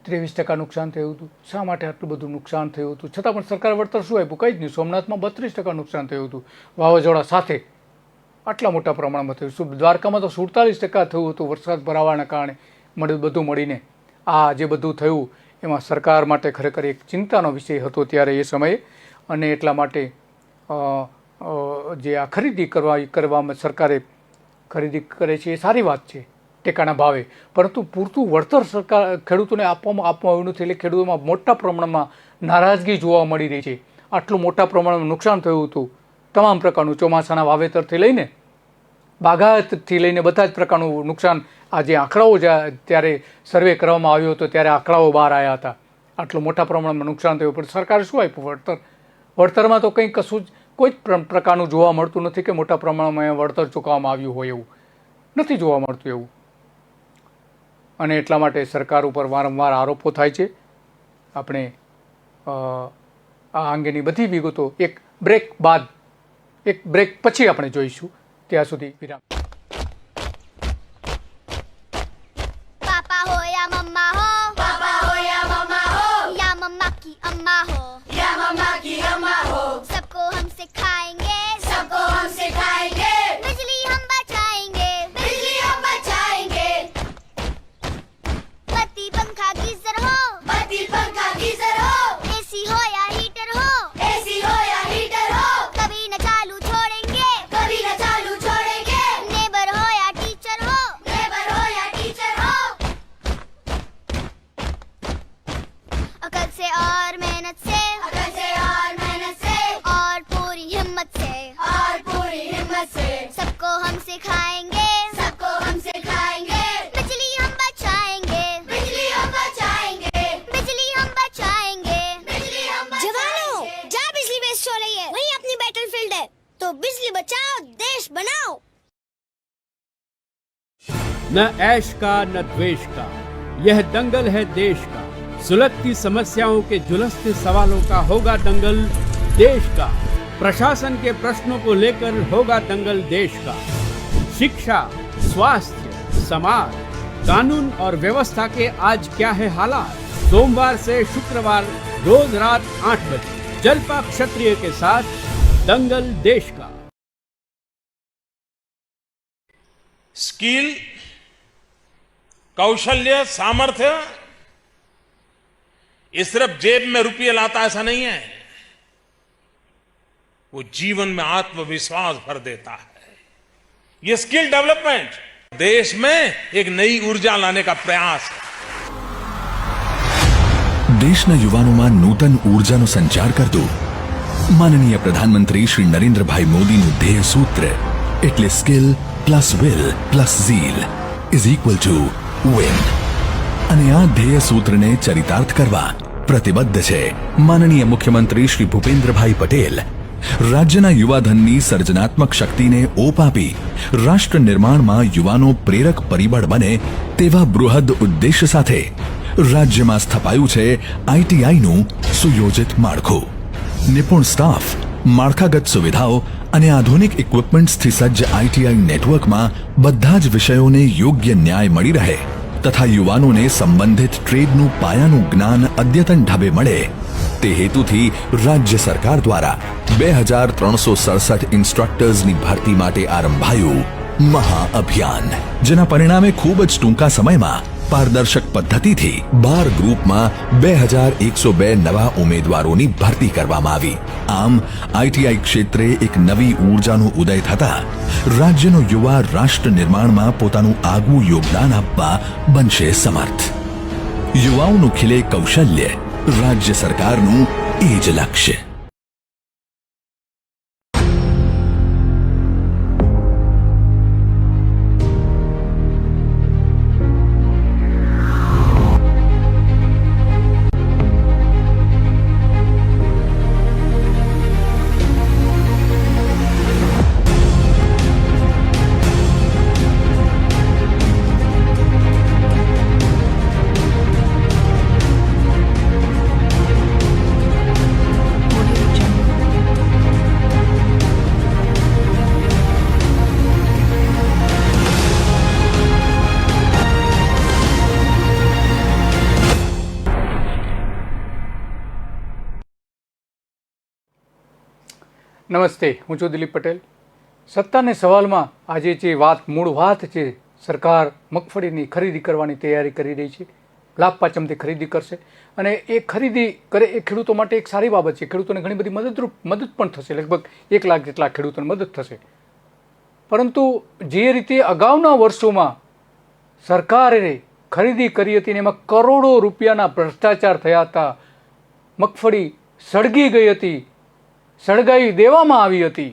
S1: 23% નુકસાન થયું હતું. શા માટે આટલું બધું નુકસાન થયું હતું છતાં પણ સરકાર વળતર શું આપ્યું? કંઈ જ નહીં. સોમનાથમાં 32% નુકસાન થયું હતું વાવાઝોડા સાથે. આટલા મોટા પ્રમાણમાં થયું. દ્વારકામાં તો 47% થયું હતું વરસાદ ભરાવાના કારણે. બધું મળીને આ જે બધું થયું એમાં સરકાર માટે ખરેખર એક ચિંતાનો વિષય હતો ત્યારે એ સમયે. અને એટલા માટે જે આ ખરીદી કરવામાં સરકારે ખરીદી કરે છે એ સારી વાત છે ટેકાના ભાવે. પરંતુ પૂરતું વળતર સરકાર ખેડૂતોને આપવામાં આવ્યું નથી. એટલે ખેડૂતોમાં મોટા પ્રમાણમાં નારાજગી જોવા મળી રહી છે. આટલું મોટા પ્રમાણમાં નુકસાન થયું હતું તમામ પ્રકારનું. ચોમાસાના વાવેતરથી લઈને બાગાયતથી લઈને બધા જ પ્રકારનું નુકસાન. આ જે આંકડાઓ ત્યારે સર્વે કરવામાં આવ્યો હતો ત્યારે આંકડાઓ બહાર આવ્યા હતા. આટલું મોટા પ્રમાણમાં નુકસાન થયું પણ સરકારે શું આપ્યું? વળતરમાં તો કંઈ કશું જ કોઈ જ પ્રકારનું જોવા મળતું નથી કે મોટા પ્રમાણમાં વળતર ચૂકવવામાં આવ્યું હોય એવું નથી જોવા મળતું એવું. અને એટલા માટે સરકાર ઉપર વારંવાર આરોપો થાય છે. આપણે આ અંગેની બધી વિગતો એક બ્રેક પછી આપણે જોઈશું. ત્યાં સુધી વિરામ.
S5: पापा हो या मम्मा हो, पापा हो या मम्मा हो, या मम्मा की अम्मा हो, या मम्मा की अम्मा हो, सबको हम सिखाएंगे, सबको हम सिखाएंगे, बिजली हम बचाएंगे, बिजली हम बचाएंगे. बत्ती पंखा गीजर हो, बत्ती पंखा गीजर हो, एसी हो या हीटर हो, एसी हो या हीटर हो, कभी न चालू छोड़ेंगे, कभी न चालू छोड़ेंगे.
S6: न ऐश का न द्वेष का, यह दंगल है देश का। सुलगती समस्याओं के झुलसते सवालों का होगा दंगल देश का। प्रशासन के प्रश्नों को लेकर होगा दंगल देश का। शिक्षा, स्वास्थ्य, समाज, कानून और व्यवस्था के आज क्या है हालात। सोमवार से शुक्रवार रोज रात 8 बजे जलपा क्षत्रिय के साथ दंगल देश का।
S7: स्किल, कौशल्य, सामर्थ्य ये सिर्फ जेब में रुपये लाता ऐसा नहीं है, वो जीवन में आत्मविश्वास भर देता है। ये स्किल डेवलपमेंट देश में एक नई ऊर्जा लाने का प्रयास है।
S8: દેશના યુવાનોમાં નૂતન ઊર્જાનો સંચાર કરતું માનનીય પ્રધાનમંત્રી શ્રી નરેન્દ્રભાઈ મોદીનું ધ્યેય સૂત્ર એટલે skill plus will plus Jheel is equal to win. અને આ ધ્યેય સૂત્રને ચરિતાર્થ કરવા પ્રતિબદ્ધ છે માનનીય મુખ્યમંત્રી શ્રી ભૂપેન્દ્રભાઈ પટેલ। રાજ્યના યુવાધનની સર્જનાત્મક શક્તિને ઓપ આપી રાષ્ટ્ર નિર્માણમાં યુવાનો પ્રેરક પરિબળ બને તેવા બૃહદ ઉદ્દેશ્ય સાથે રાજ્યમાં સ્થપાયું છે આઈટીઆઈનું સુયોજિત માળખું। નિપુણ સ્ટાફ, માળખાગત સુવિધાઓ અને આધુનિક ઇક્વિપમેન્ટ્સથી સજ્જ આઈટીઆઈ નેટવર્કમાં બધા જ વિષયોને યોગ્ય ન્યાય મળી રહે તથા યુવાનોને સંબંધિત ટ્રેડનું પાયાનું જ્ઞાન અદ્યતન ઢબે મળે તે હેતુથી રાજ્ય સરકાર દ્વારા 2367 ઇન્સ્ટ્રક્ટર્સની ભરતી માટે આરંભાયું મહાઅભિયાન, જેના પરિણામે ખૂબ જ ટૂંકા સમયમાં પારદર્શક પદ્ધતિથી 12 ગ્રુપમાં 2102 નવા ઉમેદવારોની ભરતી કરવામાં આવી। આમ આઈટીઆઈ ક્ષેત્રે એક નવી ઊર્જાનો ઉદય થતા રાજ્યનો યુવા રાષ્ટ્ર નિર્માણમાં પોતાનું આગવું યોગદાન આપવા બનશે સમર્થ। યુવાઓનું ખીલે કૌશલ્ય, રાજ્ય સરકારનું એ જ લક્ષ્ય।
S1: નમસ્તે, હું છું દિલીપ પટેલ। સત્તાને સવાલમાં આજે જે મૂળ વાત છે, સરકાર મગફળીની ખરીદી કરવાની તૈયારી કરી રહી છે। લાભ પાચમથી ખરીદી કરશે અને એ ખરીદી કરે એ ખેડૂતો માટે એક સારી બાબત છે। ખેડૂતોને ઘણી બધી મદદ પણ થશે, લગભગ 1 લાખ જેટલા ખેડૂતોને મદદ થશે। પરંતુ જે રીતે અગાઉના વર્ષોમાં સરકારે ખરીદી કરી હતી ને એમાં કરોડો રૂપિયાના ભ્રષ્ટાચાર થયા હતા, મગફળી સળગી ગઈ હતી, સળગાવી દેવામાં આવી હતી,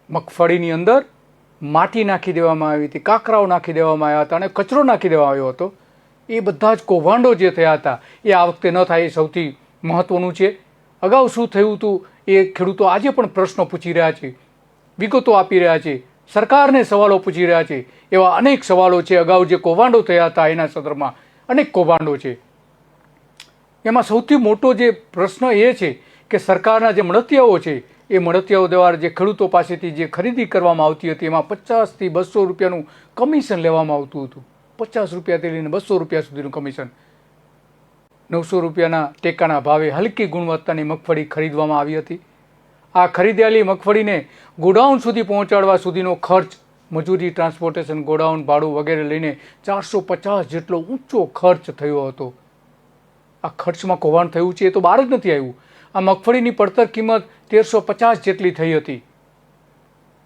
S1: મગફળીની અંદર માટી નાખી દેવામાં આવી હતી, કાકરાઓ નાખી દેવામાં આવ્યા હતા અને કચરો નાખી દેવામાં આવ્યો હતો। એ બધા જ કૌભાંડો જે થયા હતા એ આ વખતે ન થાય એ સૌથી મહત્વનું છે। અગાઉ શું થયું હતું એ ખેડૂતો આજે પણ પ્રશ્નો પૂછી રહ્યા છે, વિગતો આપી રહ્યા છે, સરકારને સવાલો પૂછી રહ્યા છે। એવા અનેક સવાલો છે। અગાઉ જે કૌભાંડો થયા હતા એના સંદર્ભમાં અનેક કૌભાંડો છે। એમાં સૌથી મોટો જે પ્રશ્ન એ છે કે સરકારના જે મળતિયાઓ છે એ મળતિયાઓ દ્વારા જે ખેડૂતો પાસેથી જે ખરીદી કરવામાં આવતી હતી એમાં 50 થી 200 રૂપિયાનું કમિશન લેવામાં આવતું હતું। 50 રૂપિયાથી લઈને 200 રૂપિયા સુધીનું કમિશન। 900 રૂપિયાના ટેકાના ભાવે હલકી ગુણવત્તાની મગફળી ખરીદવામાં આવી હતી। આ ખરીદેલી મગફળીને ગોડાઉન સુધી પહોંચાડવા સુધીનો ખર્ચ, મજૂરી, ટ્રાન્સપોર્ટેશન, ગોડાઉન ભાડું વગેરે લઈને 450 જેટલો ઊંચો ખર્ચ થયો હતો। આ ખર્ચમાં કૌભાંડ થયું છે એ તો બહાર જ નથી આવ્યું। આ મગફળીની પડતર કિંમત 1350 જેટલી થઈ હતી।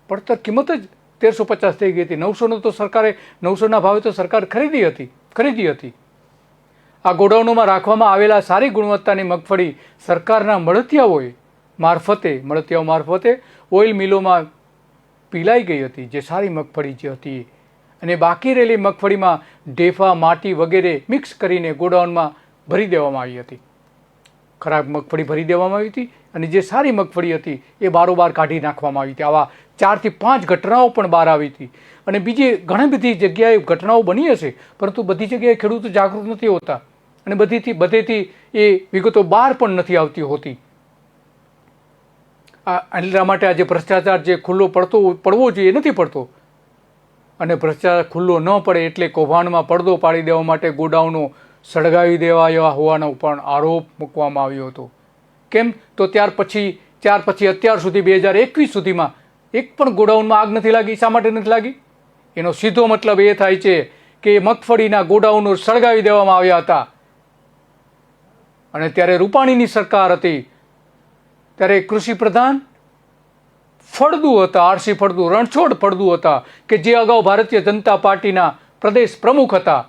S1: પડતર કિંમત જ 1350 થઈ ગઈ હતી। 900 તો સરકારે 900ના ભાવે તો સરકાર ખરીદી હતી। આ ગોડાઉનોમાં રાખવામાં આવેલા સારી ગુણવત્તાની મગફળી સરકારના મળતિયાઓ મારફતે ઓઇલ મિલોમાં પીલાઈ ગઈ હતી, જે સારી મગફળી જે હતી। અને બાકી રહેલી મગફળીમાં ઢેફા, માટી વગેરે મિક્સ કરીને ગોડાઉનમાં ભરી દેવામાં આવી હતી। ખરાબ મગફળી ભરી દેવામાં આવી હતી અને જે સારી મગફળી હતી એ બારોબાર કાઢી નાખવામાં આવી હતી. આવા 4 થી 5 ઘટનાઓ પણ બહાર આવી હતી. અને બીજી ઘણી બધી જગ્યાએ ઘટનાઓ બની હશે, પરંતુ બધી જગ્યાએ ખેડૂતો જાગૃત નથી હોતા અને બધેથી એ વિગતો બહાર પણ નથી આવતી હોતી. એટલા માટે આજે ભ્રષ્ટાચાર જે ખુલ્લો પડવો જોઈએ એ નથી પડતો. અને ભ્રષ્ટાચાર ખુલ્લો ન પડે એટલે કૌભાંડમાં પડદો પાડી દેવા માટે ગોડાઉનો સળગાવી દેવાયા હોવાનો પણ આરોપ મૂકવામાં આવ્યો હતો. કેમ તો ત્યાર પછી અત્યાર સુધી 2021 સુધીમાં એક પણ ગોડાઉનમાં આગ નથી લાગી. શા માટે નથી લાગી? એનો સીધો મતલબ એ થાય છે કે મગફળીના ગોડાઉનો સળગાવી દેવામાં આવ્યા હતા. અને ત્યારે રૂપાણીની સરકાર હતી, ત્યારે કૃષિ પ્રધાન ફળદુ હતા, આરસી ફળદુ, રણછોડ ફળદુ હતા, કે જે અગાઉ ભારતીય જનતા પાર્ટીના પ્રદેશ પ્રમુખ હતા.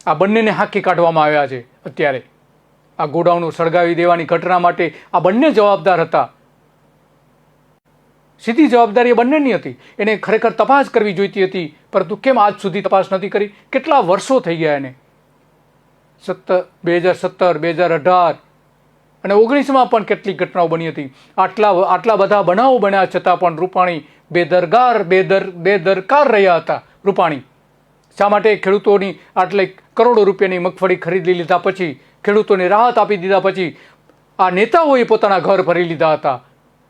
S1: આ બંનેને હાંકી કાઢવામાં આવ્યા છે. અત્યારે આ ગોડાઉનો સળગાવી દેવાની ઘટના માટે આ બંને જવાબદાર હતા. સીધી જવાબદારી એ બંનેની હતી. એને ખરેખર તપાસ કરવી જોઈતી હતી, પરંતુ કેમ આજ સુધી તપાસ નથી કરી? કેટલા વર્ષો થઈ ગયા એને? 2017, 2018 અને 19માં પણ કેટલીક ઘટનાઓ બની હતી. આટલા બધા બનાવો બન્યા છતાં પણ રૂપાણી બેદરકાર રહ્યા હતા. રૂપાણી શા માટે? ખેડૂતોની આટલે કરોડો રૂપિયાની મગફળી ખરીદી લીધા પછી, ખેડૂતોને રાહત આપી દીધા પછી આ નેતાઓએ પોતાના ઘર ભરી લીધા હતા.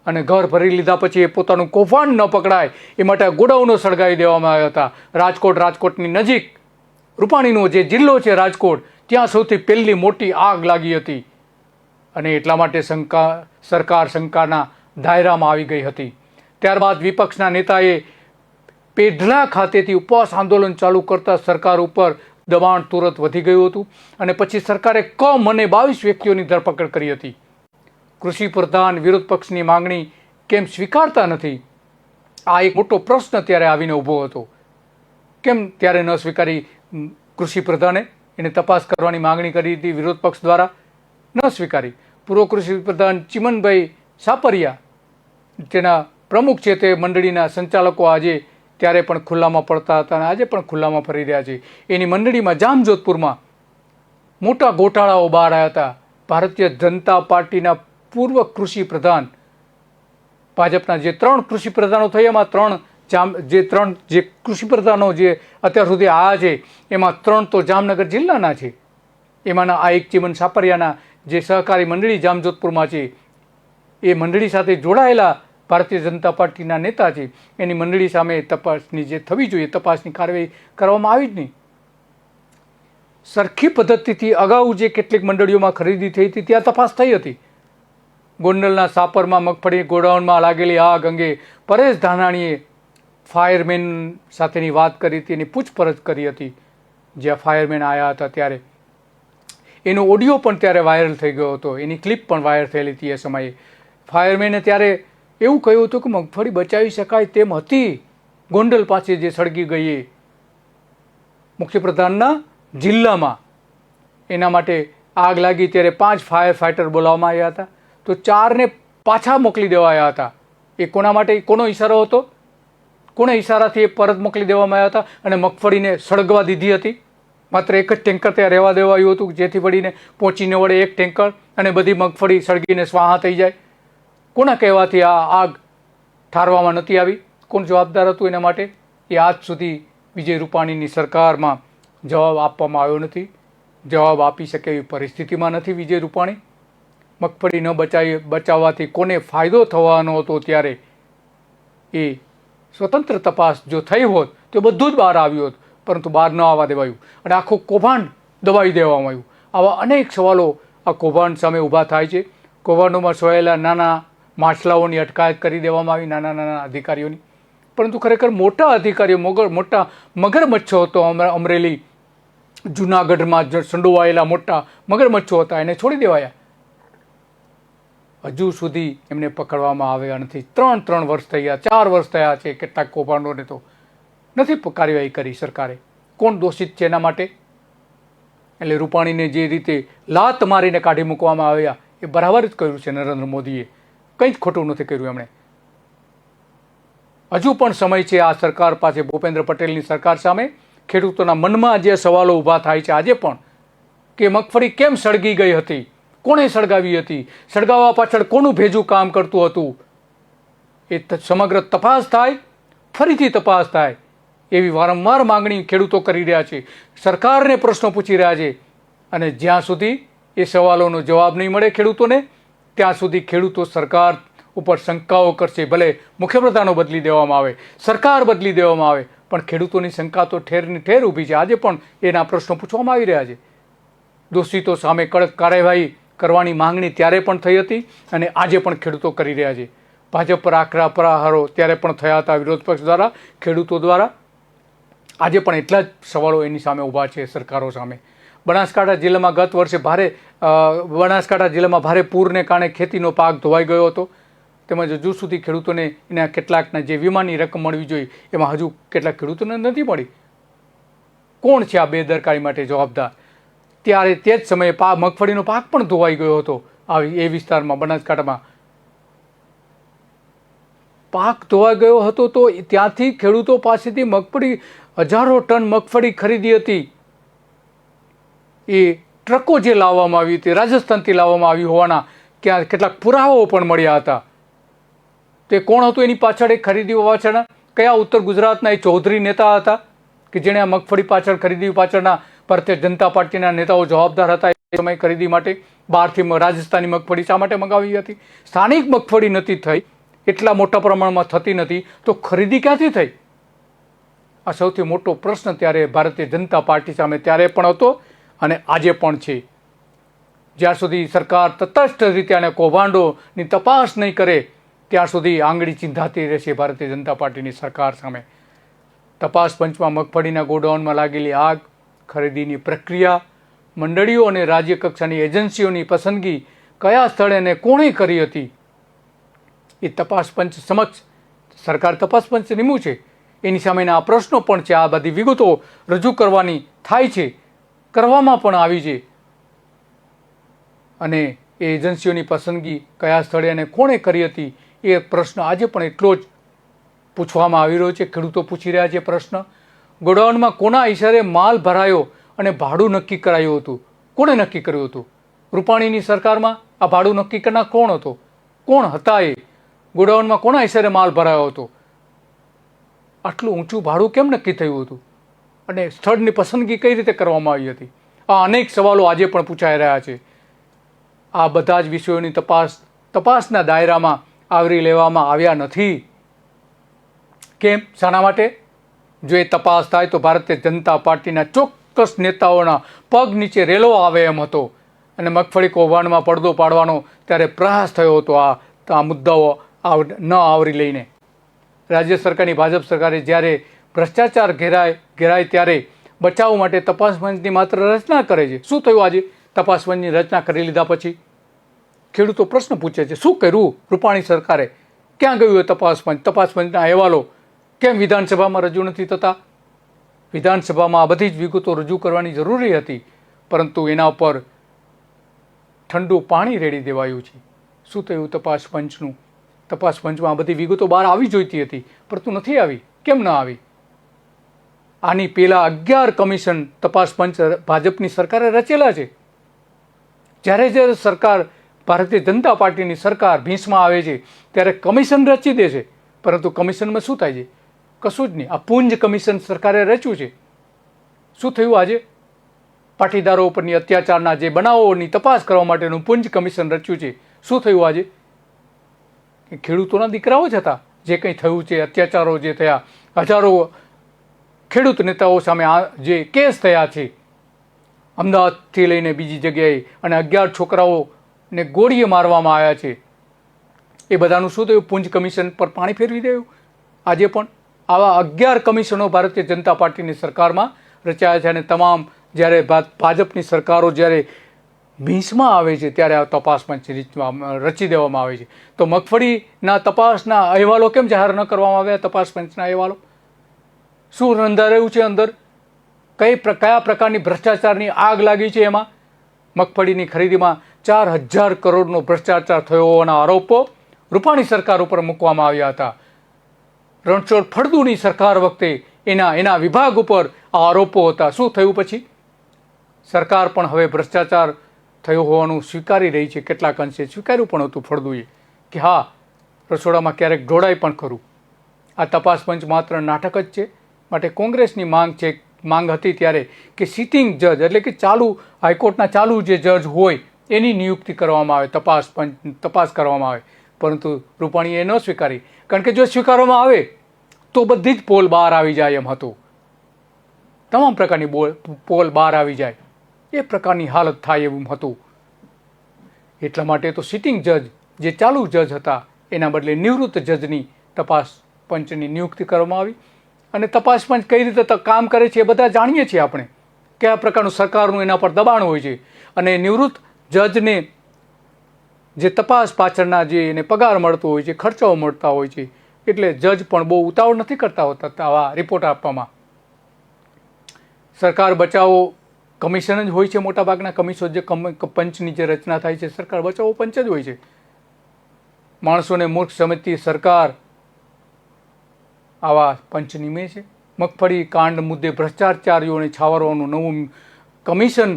S1: અને ઘર ભરી લીધા પછી એ પોતાનું કૌભાંડ ન પકડાય એ માટે ગોડાઉનો સળગાવી દેવામાં આવ્યા હતા. રાજકોટની નજીક રૂપાણીનો જે જિલ્લો છે રાજકોટ, ત્યાં સૌથી પહેલી મોટી આગ લાગી હતી. અને એટલા માટે સરકાર શંકાના દાયરામાં આવી ગઈ હતી. ત્યારબાદ વિપક્ષના નેતાએ પેઢલા ખાતેથી ઉપવાસ આંદોલન ચાલુ કરતા સરકાર ઉપર દબાણ તુરંત વધી ગયું હતું. અને પછી સરકારે કમ અને 22 વ્યક્તિઓની ધરપકડ કરી હતી. કૃષિ પ્રધાન વિરોધ પક્ષની માંગણી કેમ સ્વીકારતા નથી? આ એક મોટો પ્રશ્ન ત્યારે આવીને ઊભો હતો. કેમ ત્યારે ન સ્વીકારી કૃષિ પ્રધાને? એને તપાસ કરવાની માંગણી કરી હતી વિરોધ પક્ષ દ્વારા, ન સ્વીકારી. પૂર્વ કૃષિ પ્રધાન ચિમનભાઈ સાપરિયા, તેના પ્રમુખ છે તે મંડળીના સંચાલકો, આજે ત્યારે પણ ખુલ્લામાં પડતા હતા અને આજે પણ ખુલ્લામાં ફરી રહ્યા છે. એની મંડળીમાં જામજોધપુરમાં મોટા ગોટાળાઓ બહાર આવ્યા હતા. ભારતીય જનતા પાર્ટીના પૂર્વ કૃષિ પ્રધાન, ભાજપના જે 3 કૃષિ પ્રધાનો થયા, એમાં 3 જે કૃષિ પ્રધાનો જે અત્યાર સુધી આવ્યા છે એમાં 3 તો જામનગર જિલ્લાના છે. એમાંના આ એક ચિમન સાપરિયાના જે સહકારી મંડળી જામજોધપુરમાં છે, એ મંડળી સાથે જોડાયેલા ભારતીય જનતા પાર્ટીના નેતા છે. એની મંડળી સામે તપાસની જે થવી જોઈએ તપાસની કાર્યવાહી કરવામાં આવી જ નહીં. સરખી પદ્ધતિથી અગાઉ જે કેટલીક મંડળીઓમાં ખરીદી થઈ હતી ત્યાં તપાસ થઈ હતી. ગોંડલના સાપરમાં મગફળી ગોડાઉનમાં લાગેલી આગ અંગે પરેશ ધાનાણીએ ફાયરમેન સાથેની વાત કરી હતી, એની પૂછપરછ કરી હતી. જ્યાં ફાયરમેન આવ્યા હતા ત્યારે એનો ઓડિયો પણ ત્યારે વાયરલ થઈ ગયો હતો, એની ક્લિપ પણ વાયરલ થયેલી હતી. એ સમયે ફાયરમેને ત્યારે એવું કહ્યું હતું કે મગફળી બચાવી શકાય તેમ હતી. ગોંડલ પાસે જે સળગી ગઈ એ મુખ્યપ્રધાનના જિલ્લામાં, એના માટે આગ લાગી ત્યારે 5 ફાયર ફાઇટર બોલાવવામાં આવ્યા હતા, તો 4ને પાછા મોકલી દેવાયા હતા. એ કોના માટે? કોનો ઈશારો હતો? કોના ઈશારાથી એ પરત મોકલી દેવામાં આવ્યા હતા અને મગફળીને સળગવા દીધી હતી? માત્ર એક જ ટેન્કર ત્યાં રહેવા દેવાયું હતું, જેથી વળીને પહોંચીને વળે એક ટેન્કર અને બધી મગફળી સળગીને સ્વાહા થઈ જાય. કોના કહેવાથી આ આગ ઠારવામાં નથી આવી? કોણ જવાબદાર હતું એના માટે? એ આજ સુધી વિજય રૂપાણીની સરકારમાં જવાબ આપવામાં આવ્યો નથી. જવાબ આપી શકે એવી પરિસ્થિતિમાં નથી વિજય રૂપાણી. મગફળી ન બચાવવાથી કોને ફાયદો થવાનો હતો ત્યારે એ સ્વતંત્ર તપાસ જો થઈ હોત તો બધું જ બહાર આવ્યું હોત, પરંતુ બહાર ન આવવા દેવાયું અને આખું કૌભાંડ દબાવી દેવામાં આવ્યું. આવા અનેક સવાલો આ કૌભાંડ સામે ઊભા થાય છે. કૌભાંડોમાં સોયેલા નાના માછલાઓની અટકાયત કરી દેવામાં આવી, નાના અધિકારીઓની. પરંતુ ખરેખર મોટા અધિકારીઓ, મોટા મગરમચ્છો હતો. અમરેલી જુનાગઢમાં સંડોવાયેલા મોટા મગરમચ્છો હતા, એને છોડી દેવાયા. હજુ સુધી એમને પકડવામાં આવ્યા નથી. 3 વર્ષ થયા, 4 વર્ષ થયા છે. કેટલાક કૌભાંડોને તો નથી કાર્યવાહી કરી સરકારે. કોણ દોષિત છે એના માટે? એટલે રૂપાણીને જે રીતે લાત મારીને કાઢી મૂકવામાં આવ્યા એ બરાબર જ કર્યું છે નરેન્દ્ર મોદીએ. કંઈ જ ખોટું નથી કર્યું એમણે. હજુ પણ સમય છે આ સરકાર પાસે, ભૂપેન્દ્ર પટેલની સરકાર સામે. ખેડૂતોના મનમાં જે સવાલો ઊભા થાય છે આજે પણ, કે મગફળી કેમ સળગી ગઈ હતી, કોણે સળગાવી હતી, સળગાવવા પાછળ કોનું ભેજું કામ કરતું હતું, એ સમગ્ર તપાસ થાય, ફરીથી તપાસ થાય, એવી વારંવાર માંગણી ખેડૂતો કરી રહ્યા છે, સરકારને પ્રશ્નો પૂછી રહ્યા છે. અને જ્યાં સુધી એ સવાલોનો જવાબ નહીં મળે ખેડૂતોને, ત્યાં સુધી ખેડૂતો સરકાર ઉપર શંકાઓ કરશે. ભલે મુખ્યપ્રધાનો બદલી દેવામાં આવે, સરકાર બદલી દેવામાં આવે, પણ ખેડૂતોની શંકા તો ઠેરની ઠેર ઊભી છે. આજે પણ એના પ્રશ્નો પૂછવામાં આવી રહ્યા છે. દોષિતો સામે કડક કાર્યવાહી કરવાની માંગણી ત્યારે પણ થઈ હતી અને આજે પણ ખેડૂતો કરી રહ્યા છે. ભાજપ પર આકરા પ્રહારો ત્યારે પણ થયા હતા વિરોધ પક્ષ દ્વારા, ખેડૂતો દ્વારા. આજે પણ એટલા જ સવાલો એની સામે ઊભા છે સરકારો સામે. બનાસકાંઠા જિલ્લામાં ગત વર્ષે બનાસકાંઠા જિલ્લામાં ભારે પૂરને કારણે ખેતીનો પાક ધોવાઈ ગયો હતો, તેમજ હજુ સુધી ખેડૂતોને એના કેટલાકના જે વીમાની રકમ મળવી જોઈએ એમાં હજુ કેટલાક ખેડૂતોને નથી મળી. કોણ છે આ બેદરકારી માટે જવાબદાર? ત્યારે તે જ સમયે મગફળીનો પાક પણ ધોવાઈ ગયો હતો. એ વિસ્તારમાં બનાસકાંઠામાં પાક ધોવાઈ ગયો હતો, તો ત્યાંથી ખેડૂતો પાસેથી મગફળી હજારો ટન મગફળી ખરીદી હતી. એ ટ્રકો જે લાવવામાં આવી હતી, રાજસ્થાનથી લાવવામાં આવી હોવાના ક્યાં કેટલાક પુરાવાઓ પણ મળ્યા હતા. તે કોણ હતું એની પાછળ? એ ખરીદી પાછળના કયા ઉત્તર ગુજરાતના એ ચૌધરી નેતા હતા કે જેણે આ મગફળી પાછળ ખરીદી પાછળના ભારતીય જનતા પાર્ટીના નેતાઓ જવાબદાર હતા એ સમય ખરીદી માટે? બહારથી રાજસ્થાની મગફળી શા માટે મંગાવી હતી? સ્થાનિક મગફળી નથી થઈ, એટલા મોટા પ્રમાણમાં થતી નથી, તો ખરીદી ક્યાંથી થઈ? આ સૌથી મોટો પ્રશ્ન ત્યારે ભારતીય જનતા પાર્ટી સામે ત્યારે પણ હતો અને આજે પણ છે. જ્યાં સુધી સરકાર તટસ્થ રીતે અને કૌભાંડોની તપાસ નહીં કરે ત્યાં સુધી આંગળી ચીંધાતી રહેશે ભારતીય જનતા પાર્ટીની સરકાર સામે. તપાસ પંચમાં મગફળીના ગોડાઉનમાં લાગેલી આગ, ખરીદીની પ્રક્રિયા, મંડળીઓ અને રાજ્ય કક્ષાની એજન્સીઓની પસંદગી કયા સ્થળે અને કોણે કરી હતી, એ તપાસ પંચ સમક્ષ સરકાર તપાસ પંચ નિમ્યું છે, એની સામેના આ પ્રશ્નો પણ છે. આ બધી વિગતો રજૂ કરવાની થાય છે, કરવામાં પણ આવી છે. અને એ એજન્સીઓની પસંદગી કયા સ્થળે અને કોણે કરી હતી એ પ્રશ્ન આજે પણ એટલો જ પૂછવામાં આવી રહ્યો છે. ખેડૂતો પૂછી રહ્યા છે પ્રશ્ન. ગોડાઉનમાં કોના ઇશારે માલ ભરાયો અને ભાડું નક્કી કરાયું હતું? કોણે નક્કી કર્યું હતું? રૂપાણીની સરકારમાં આ ભાડું નક્કી કરનાર કોણ હતો? કોણ હતા એ? ગોડાઉનમાં કોના ઇશારે માલ ભરાયો હતો? આટલું ઊંચું ભાડું કેમ નક્કી થયું હતું? અને સ્થળની પસંદગી કઈ રીતે કરવામાં આવી હતી? આ અનેક સવાલો આજે પણ પૂછાઈ રહ્યા છે. આ બધા જ વિષયોની તપાસના દાયરામાં આવરી લેવામાં આવ્યા નથી. કેમ? શાના માટે? જો એ તપાસ થાય તો ભારતીય જનતા પાર્ટીના ચોક્કસ નેતાઓના પગ નીચે રેલો આવે એમ હતો. અને મગફળી કૌભાંડમાં પડદો પાડવાનો ત્યારે પ્રયાસ થયો હતો. આ મુદ્દાઓ ન આવરી લઈને રાજ્ય સરકારની ભાજપ સરકારે જ્યારે ભ્રષ્ટાચાર ઘેરાય ત્યારે બચાવ માટે તપાસ પંચની માત્ર રચના કરે છે. શું થયું આજે તપાસ પંચની રચના કરી લીધા પછી? ખેડૂતો પ્રશ્ન પૂછે છે, શું કર્યું રૂપાણી સરકારે? ક્યાં ગયું એ તપાસ પંચ? તપાસ પંચના અહેવાલો કેમ વિધાનસભામાં રજૂ નથી થતા? વિધાનસભામાં આ બધી જ વિગતો રજૂ કરવાની જરૂરી હતી, પરંતુ એના ઉપર ઠંડુ પાણી રેડી દેવાયું છે. શું થયું તપાસ પંચનું? તપાસ પંચમાં આ બધી વિગતો બહાર આવી જોઈતી હતી, પરંતુ નથી આવી. કેમ ન આવી? આની પહેલા 11 કમિશન તપાસ પંચ ભાજપની સરકારે રચેલા છે. જ્યારે સરકાર ભારતીય જનતા પાર્ટીની સરકાર ભીંસમાં આવે છે ત્યારે કમિશન રચી દે છે, પરંતુ કમિશનમાં શું થાય છે? કશું જ નહીં. આ પુંજ કમિશન સરકારે રચ્યું છે. શું થયું આજે? પાટીદારો ઉપરની અત્યાચારના જે બનાવોની તપાસ કરવા માટેનું પુંજ કમિશન રચ્યું છે. શું થયું આજે? ખેડૂતોના દીકરાઓ જ હતા. જે કંઈ થયું છે, અત્યાચારો જે થયા, હજારો ખેડૂત નેતાઓ સામે જે કેસ થયા છે અમદાવાદથી લઈને બીજી જગ્યાએ, અને 11 છોકરાઓને ગોળીએ મારવામાં આવ્યા છે, એ બધાનું શું થયું? પુંજ કમિશન પર પાણી ફેરવી દેવું. આજે પણ આવા 11 કમિશનો ભારતીય જનતા પાર્ટીની સરકારમાં રચાયા છે. અને તમામ જ્યારે ભાજપની સરકારો જ્યારે ભીંસમાં આવે છે ત્યારે આ તપાસ પંચ રચી દેવામાં આવે છે. તો મગફળીના તપાસના અહેવાલો કેમ જાહેર ન કરવામાં આવ્યા? તપાસ પંચના અહેવાલો શું રંધારેલું છે અંદર? કયા પ્રકારની ભ્રષ્ટાચારની આગ લાગી છે એમાં? મગફળીની ખરીદીમાં 4000 કરોડનો ભ્રષ્ટાચાર થયો હોવાના આરોપો રૂપાણી સરકાર ઉપર મૂકવામાં આવ્યા હતા. રણછોડ ફળદુની સરકાર વખતે એના વિભાગ ઉપર આ આરોપો હતા. શું થયું પછી? સરકાર પણ હવે ભ્રષ્ટાચાર થયો હોવાનું સ્વીકારી રહી છે, કેટલાક અંશે સ્વીકાર્યું પણ હતું ફળદુએ કે હા રસોડામાં ક્યારેક ઢોળાય પણ ખરું. આ તપાસ પંચ માત્ર નાટક જ છે. માટે કોંગ્રેસની માંગ હતી ત્યારે કે સિટિંગ જજ એટલે કે ચાલુ હાઈકોર્ટના ચાલુ જે જજ હોય એની નિયુક્તિ કરવામાં આવે, તપાસ કરવામાં આવે. પરંતુ રૂપાણીએ ન સ્વીકારી, કારણ કે જો સ્વીકારવામાં આવે તો બધી જ પોલ બહાર આવી જાય એમ હતું. તમામ પ્રકારની પોલ બહાર આવી જાય એ પ્રકારની હાલત થાય એવું હતું. એટલા માટે તો સિટિંગ જજ જે ચાલુ જજ હતા એના બદલે નિવૃત્ત જજની તપાસ પંચની નિયુક્તિ કરવામાં આવી. અને તપાસ પંચ કઈ રીતે કામ કરે છે એ બધા જાણીએ છીએ આપણે, કયા પ્રકારનું સરકારનું એના પર દબાણ હોય છે. અને નિવૃત્ત જજને જે તપાસ પાછળના જે એને પગાર મળતો હોય છે, ખર્ચાઓ મળતા હોય છે, એટલે જજ પણ બહુ ઉતાવળ નથી કરતા હોતા આવા રિપોર્ટ આપવામાં. સરકાર બચાવો કમિશન જ હોય છે, મોટાભાગના કમિશન જે પંચની જે રચના થાય છે સરકાર બચાવો પંચ જ હોય છે. માણસોને મૂર્ખ સમજતી સરકાર આવા પંચ નિમે છે. મગફળી કાંડ મુદ્દે ભ્રષ્ટાચારીઓને છાવરવાનું નવું કમિશન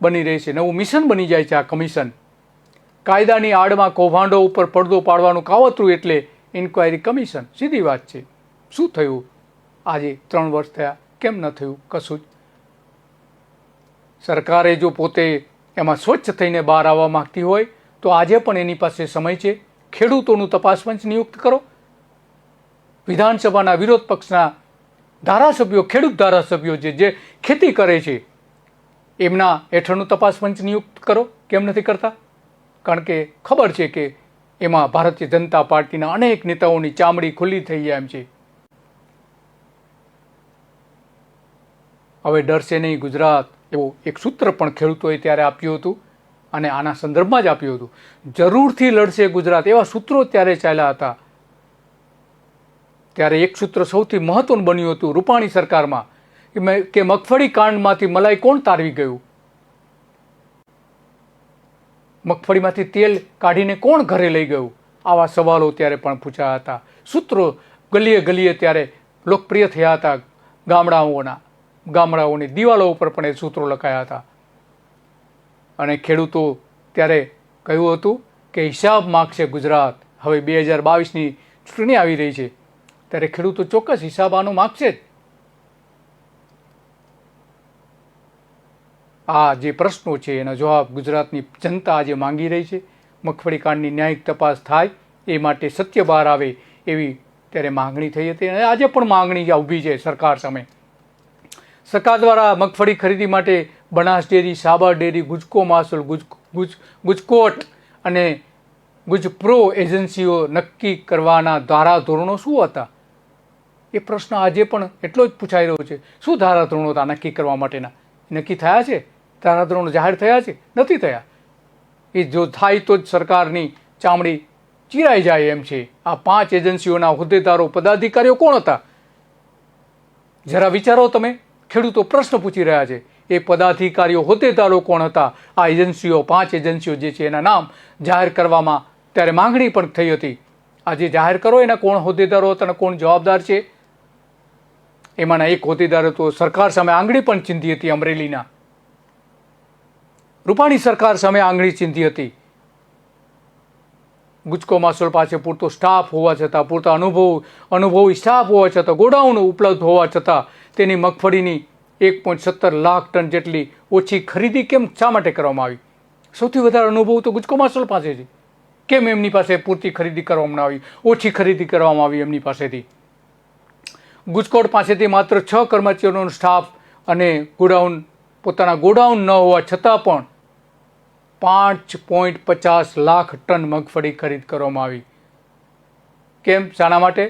S1: બની રહે છે, નવું મિશન બની જાય છે આ કમિશન. કાયદાની આડમાં કૌભાંડો ઉપર પડદો પાડવાનું કાવતરું એટલે ઇન્ક્વાયરી કમિશન. સીધી વાત છે. શું થયું આજે 3 વર્ષ થયા, કેમ ન થયું કશું જ? સરકારે જો પોતે એમાં સ્વચ્છ થઈને બહાર આવવા માંગતી હોય તો આજે પણ એની પાસે સમય છે. ખેડૂતોનું તપાસ પંચ નિયુક્ત કરો. વિધાનસભાના વિરોધ પક્ષના ધારાસભ્યો, ખેડૂત ધારાસભ્યો જે ખેતી કરે છે એમના હેઠળનું તપાસ પંચ નિયુક્ત કરો. કેમ નથી કરતા? કારણ કે ખબર છે કે એમાં ભારતીય જનતા પાર્ટીના અનેક નેતાઓની ચામડી ખુલ્લી થઈ જાય એમ છે. હવે ડરશે નહીં ગુજરાત એવો એક સૂત્ર પણ ખેડૂતોએ ત્યારે આપ્યું હતું અને આના સંદર્ભમાં જ આપ્યું હતું. જરૂરથી લડશે ગુજરાત એવા સૂત્રો ત્યારે ચાલ્યા હતા. ત્યારે એક સૂત્ર સૌથી મહત્વનું બન્યું હતું રૂપાણી સરકારમાં કે મગફળી કાંડમાંથી મલાઈ કોણ તારવી ગયું, મગફળીમાંથી તેલ કાઢીને કોણ ઘરે લઈ ગયું. આવા સવાલો ત્યારે પણ પૂછાયા હતા. સૂત્રો ગલીએ ગલીએ ત્યારે લોકપ્રિય થયા હતા. ગામડાઓની દિવાલો ઉપર પણ એ સૂત્રો લખાયા હતા. અને ખેડૂતો ત્યારે કહ્યું હતું કે હિસાબ માગશે ગુજરાત. હવે 2022ની ચૂંટણી આવી રહી છે ત્યારે ખેડૂતો ચોક્કસ હિસાબ આનો માગશે જ. આ જે પ્રશ્નો છે એનો જવાબ ગુજરાતની જનતા આજે માંગી રહી છે. મગફળી કાંડની ન્યાયિક તપાસ થાય એ માટે સત્ય બહાર આવે એવી ત્યારે માંગણી થઈ હતી અને આજે પણ માંગણી ઊભી છે સરકાર સામે. સરકાર દ્વારા મગફળી ખરીદી માટે બનાસ ડેરી, સાબર ડેરી, ગુજકો માસુલ, ગુજકોટ અને ગુજપ્રો એજન્સીઓ નક્કી કરવાના ધારાધોરણો શું હતા? એ પ્રશ્ન આજે પણ એટલો જ પૂછાઈ રહ્યો છે. શું ધારાધોરણો હતા નક્કી કરવા માટેના? નક્કી થયા છે? ધારાધોરણો જાહેર થયા છે? નથી થયા. એ જો થાય તો જ સરકારની ચામડી ચીરાઈ જાય એમ છે. આ 5 એજન્સીઓના હોદ્દેદારો, પદાધિકારીઓ કોણ હતા? જરા વિચારો તમે. ખેડૂતો પ્રશ્ન પૂછી રહ્યા છે એ પદાધિકારીઓ, હોદ્દેદારો કોણ હતા? આ એજન્સીઓ, 5 એજન્સીઓ જે છે એના નામ જાહેર કરવામાં ત્યારે માંગણી પણ થઈ હતી. આજે જાહેર કરો એના કોણ હોદ્દેદારો હતા અને કોણ જવાબદાર છે. એમાંના એક હોદ્દેદારો તો સરકાર સામે આંગળી પણ ચીંધી હતી. અમરેલીના રૂપાણી સરકાર સામે આંગળી ચીંધી હતી. ગુજકો માસોલ પાસે પૂરતો સ્ટાફ હોવા છતાં, પૂરતા અનુભવી સ્ટાફ હોવા છતાં, ગોડાઉન ઉપલબ્ધ હોવા છતાં તેની મગફળીની 1.17 લાખ ટન જેટલી ઓછી ખરીદી કેમ શા માટે કરવામાં આવી? સૌથી વધારે અનુભવ તો ગુજકો માસોલ પાસે છે. કેમ એમની પાસે પૂરતી ખરીદી કરવામાં આવી, ઓછી ખરીદી કરવામાં આવી એમની પાસેથી? ગુજકોટ પાસેથી માત્ર 6 કર્મચારીઓનો સ્ટાફ અને પોતાના ગોડાઉન ન હોવા છતાં પણ 5.50 લાખ ટન મગફળી ખરીદ કરવામાં આવી. કેમ? શાના માટે?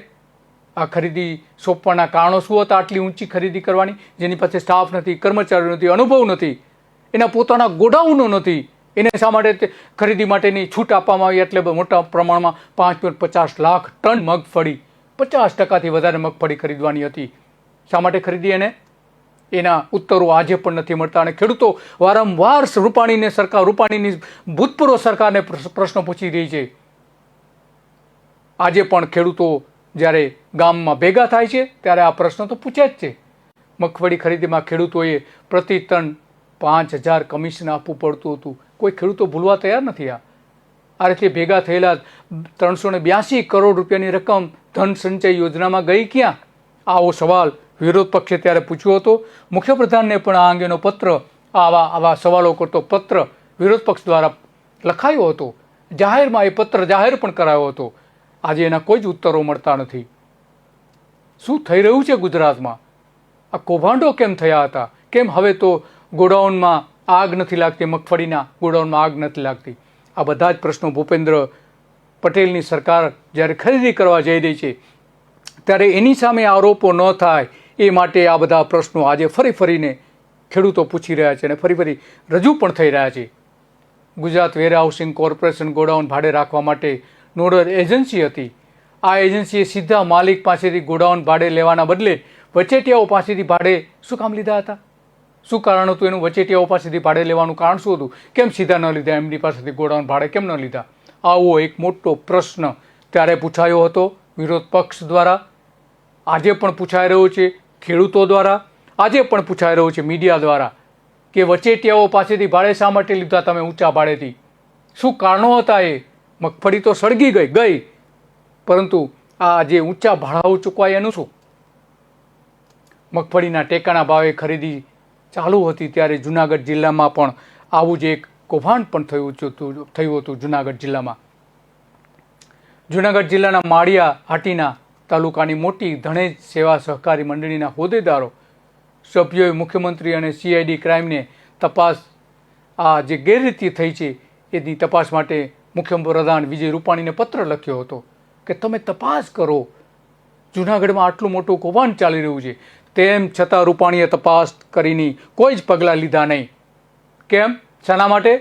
S1: આ ખરીદી સોંપવાના કારણો શું હતા? આટલી ઊંચી ખરીદી કરવાની? જેની પાસે સ્ટાફ નથી, કર્મચારીઓ નથી, અનુભવ નથી, એના પોતાના ગોડાઉનો નથી, એને શા માટે ખરીદી માટેની છૂટ આપવામાં આવી? એટલે મોટા પ્રમાણમાં 5.50 લાખ ટન મગફળી, 50%થી વધારે મગફળી ખરીદવાની હતી. શા માટે ખરીદી એને? એના ઉત્તરો આજે પણ નથી મળતા. અને ખેડૂતો વારંવાર રૂપાણીની ભૂતપૂર્વ સરકારને પ્રશ્નો પૂછી રહી છે. આજે પણ ખેડૂતો જ્યારે ગામમાં ભેગા થાય છે ત્યારે આ પ્રશ્નો તો પૂછે જ છે. મગફળી ખરીદીમાં ખેડૂતોએ પ્રતિ ટન 5,000 કમિશન આપવું પડતું હતું. કોઈ ખેડૂતો ભૂલવા તૈયાર નથી. આ રીતે ભેગા થયેલા 382 કરોડ રૂપિયાની રકમ ધન સંચય યોજનામાં ગઈ ક્યાં? આવો સવાલ વિરોધ પક્ષે ત્યારે પૂછ્યો હતો. મુખ્યપ્રધાનને પણ આ અંગેનો પત્ર, આવા સવાલો કરતો પત્ર વિરોધ પક્ષ દ્વારા લખાયો હતો. જાહેરમાં એ પત્ર જાહેર પણ કરાયો હતો. આજે એના કોઈ જ ઉત્તરો મળતા નથી. શું થઈ રહ્યું છે ગુજરાતમાં? આ કૌભાંડો કેમ થયા હતા? કેમ હવે તો ગોડાઉનમાં આગ નથી લાગતી, મગફળીના ગોડાઉનમાં આગ નથી લાગતી? આ બધા જ પ્રશ્નો ભૂપેન્દ્ર પટેલની સરકાર જ્યારે ખરીદી કરવા જઈ રહી છે ત્યારે એની સામે આરોપો ન થાય એ માટે આ બધા પ્રશ્નો આજે ફરીને ખેડૂતો પૂછી રહ્યા છે અને ફરી રજૂ પણ થઈ રહ્યા છે. ગુજરાત વેરહાઉસિંગ કોર્પોરેશન ગોડાઉન ભાડે રાખવા માટે નોડલ એજન્સી હતી. આ એજન્સીએ સીધા માલિક પાસેથી ગોડાઉન ભાડે લેવાના બદલે વચેટિયાઓ પાસેથી ભાડે શું કામ લીધા હતા? શું કારણ હતું એનું? વચેટિયાઓ પાસેથી ભાડે લેવાનું કારણ શું હતું? કેમ સીધા ન લીધા? એમની પાસેથી ગોડાઉન ભાડે કેમ ન લીધા? આવો એક મોટો પ્રશ્ન ત્યારે પૂછાયો હતો વિરોધ પક્ષ દ્વારા. આજે પણ પૂછાઈ રહ્યો છે ખેડૂતો દ્વારા, આજે પણ પૂછાઈ રહ્યો છે મીડિયા દ્વારા કે વચેટિયાઓ પાસેથી ભાડે શા માટે લીધા તમે ઊંચા ભાડેથી? શું કારણો હતા? એ મગફળી તો સળગી ગઈ, પરંતુ આ જે ઊંચા ભાડાઓ ચૂકવાય એનું શું? મગફળીના ટેકાના ભાવે ખરીદી ચાલુ હતી ત્યારે જુનાગઢ જિલ્લામાં પણ આવું જ એક કૌભાંડ પણ થયું હતું. જુનાગઢ જિલ્લાના માળિયા હાટીના તાલુકાની મોટી ધણેજ સેવા સહકારી મંડળીના હોદ્દેદારો સભ્યોએ મુખ્યમંત્રી અને CID ક્રાઇમને તપાસ, આ જે ગેરરીતિ થઈ છે એની તપાસ માટે મુખ્યપ્રધાન વિજય રૂપાણીને પત્ર લખ્યો હતો કે તમે તપાસ કરો. જુનાગઢમાં આટલું મોટું કૌભાંડ ચાલી રહ્યું છે, તેમ છતાં રૂપાણીએ તપાસ કરીને કોઈ જ પગલાં લીધા નહીં. કેમ? શાના માટે?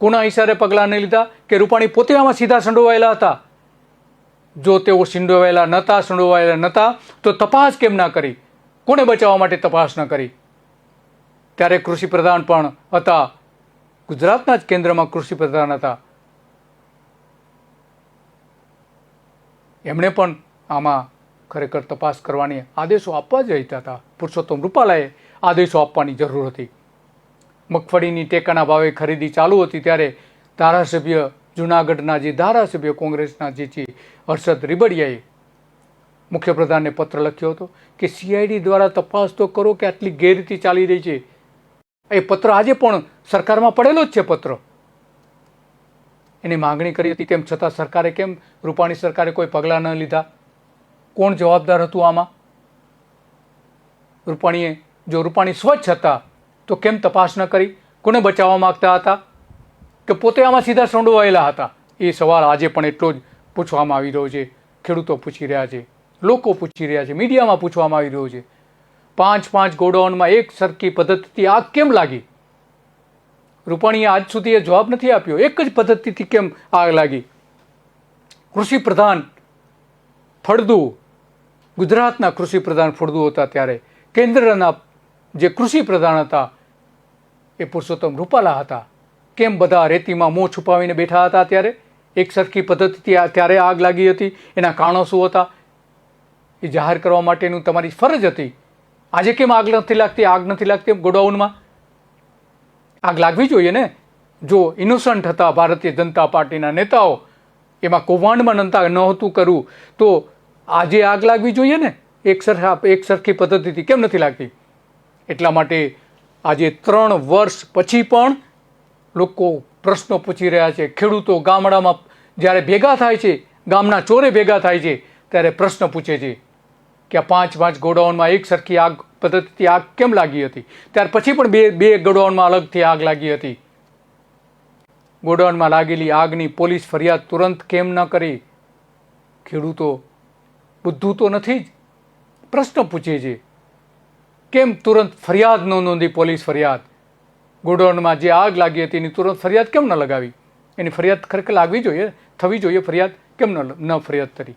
S1: કોના ઇશારે પગલાં નહીં લીધા? કે રૂપાણી પોતે આમાં સીધા સંડોવાયેલા હતા? જો તેઓ સંડોવાયેલા નહોતા તો તપાસ કેમ ના કરી? કોને બચાવવા માટે તપાસ ન કરી? ત્યારે કૃષિ પ્રધાન પણ હતા, ગુજરાતના જ કેન્દ્રમાં કૃષિ પ્રધાન હતા. એમણે પણ આમાં ખરેખર તપાસ કરવાની આદેશો આપવા જ રહેતા હતા. પુરુષોત્તમ રૂપાલાએ આદેશો આપવાની જરૂર હતી. મગફળીની ટેકાના ભાવે ખરીદી ચાલુ હતી ત્યારે ધારાસભ્ય, જુનાગઢના જે ધારાસભ્ય કોંગ્રેસના જે છે હર્ષદ રીબડિયાએ મુખ્યપ્રધાનને પત્ર લખ્યો હતો કે CID દ્વારા તપાસ તો કરો કે આટલી ગેરરીતિ ચાલી રહી છે. એ પત્ર આજે પણ સરકારમાં પડેલો જ છે પત્ર. એની માંગણી કરી હતી, તેમ છતાં સરકારે કેમ, રૂપાણી સરકારે કોઈ પગલાં ન લીધા? કોણ જવાબદાર હતું આમાં? જો રૂપાણી સ્વચ્છ હતા તો કેમ તપાસ ન કરી? કોને બચાવવા માંગતા હતા કે પોતે આમાં સીધા સંડોવાયેલા હતા? એ સવાલ આજે પણ એટલો જ પૂછવામાં આવી રહ્યો છે. ખેડૂતો પૂછી રહ્યા છે, લોકો પૂછી રહ્યા છે, મીડિયામાં પૂછવામાં આવી રહ્યો છે. 5 ગોડાઉનમાં એક સરખી પદ્ધતિથી આગ કેમ લાગી? રૂપાણીએ આજ સુધી એ જવાબ નથી આપ્યો. એક જ પદ્ધતિથી કેમ આગ લાગી? કૃષિ પ્રધાન ફળદુ, ગુજરાતના કૃષિ પ્રધાન ફળદુ હતા ત્યારે કેન્દ્રના જે કૃષિ પ્રધાન હતા એ પુરુષોત્તમ રૂપાલા હતા. કેમ બધા રેતીમાં મોં છુપાવીને બેઠા હતા? ત્યારે એક સરખી પદ્ધતિથી ત્યારે આગ લાગી હતી. એના કારણો શું હતા એ જાહેર કરવા માટેનું તમારી ફરજ હતી. આજે કેમ આગ નથી લાગતી ગોડાઉનમાં? આગ લાગવી જોઈએ ને. જો ઇનોસન્ટ હતા ભારતીય જનતા પાર્ટીના નેતાઓ, એમાં કૌભાંડમાં નહોતું કરવું તો આજે આગ લાગવી જોઈએ ને. એક સરખી પદ્ધતિથી કેમ નથી લાગતી? એટલા માટે આજે 3 વર્ષ પછી પણ લોકો પ્રશ્નો પૂછી રહ્યા છે. ખેડૂતો ગામડામાં જ્યારે ભેગા થાય છે, ગામના ચોરે ભેગા થાય છે, ત્યારે પ્રશ્ન પૂછે છે કે આ 5 ગોડાઉનમાં એક સરખી આગ પદ્ધતિથી આગ કેમ લાગી હતી? ત્યાર પછી પણ બે ગોડાઉનમાં અલગથી આગ લાગી હતી. ગોડાઉનમાં લાગેલી આગની પોલીસ ફરિયાદ તુરંત કેમ ન કરી? ખેડૂતો બુદ્ધુ તો નથી જ, પ્રશ્ન પૂછે છે. કેમ તુરંત ફરિયાદ ન નોંધી? પોલીસ ફરિયાદ, ગોડાઉનમાં જે આગ લાગી હતી એની તુરંત ફરિયાદ કેમ ન લગાવી? એની ફરિયાદ ખરેખર લાગવી જોઈએ, થવી જોઈએ. ફરિયાદ કેમ ન ફરિયાદ કરી?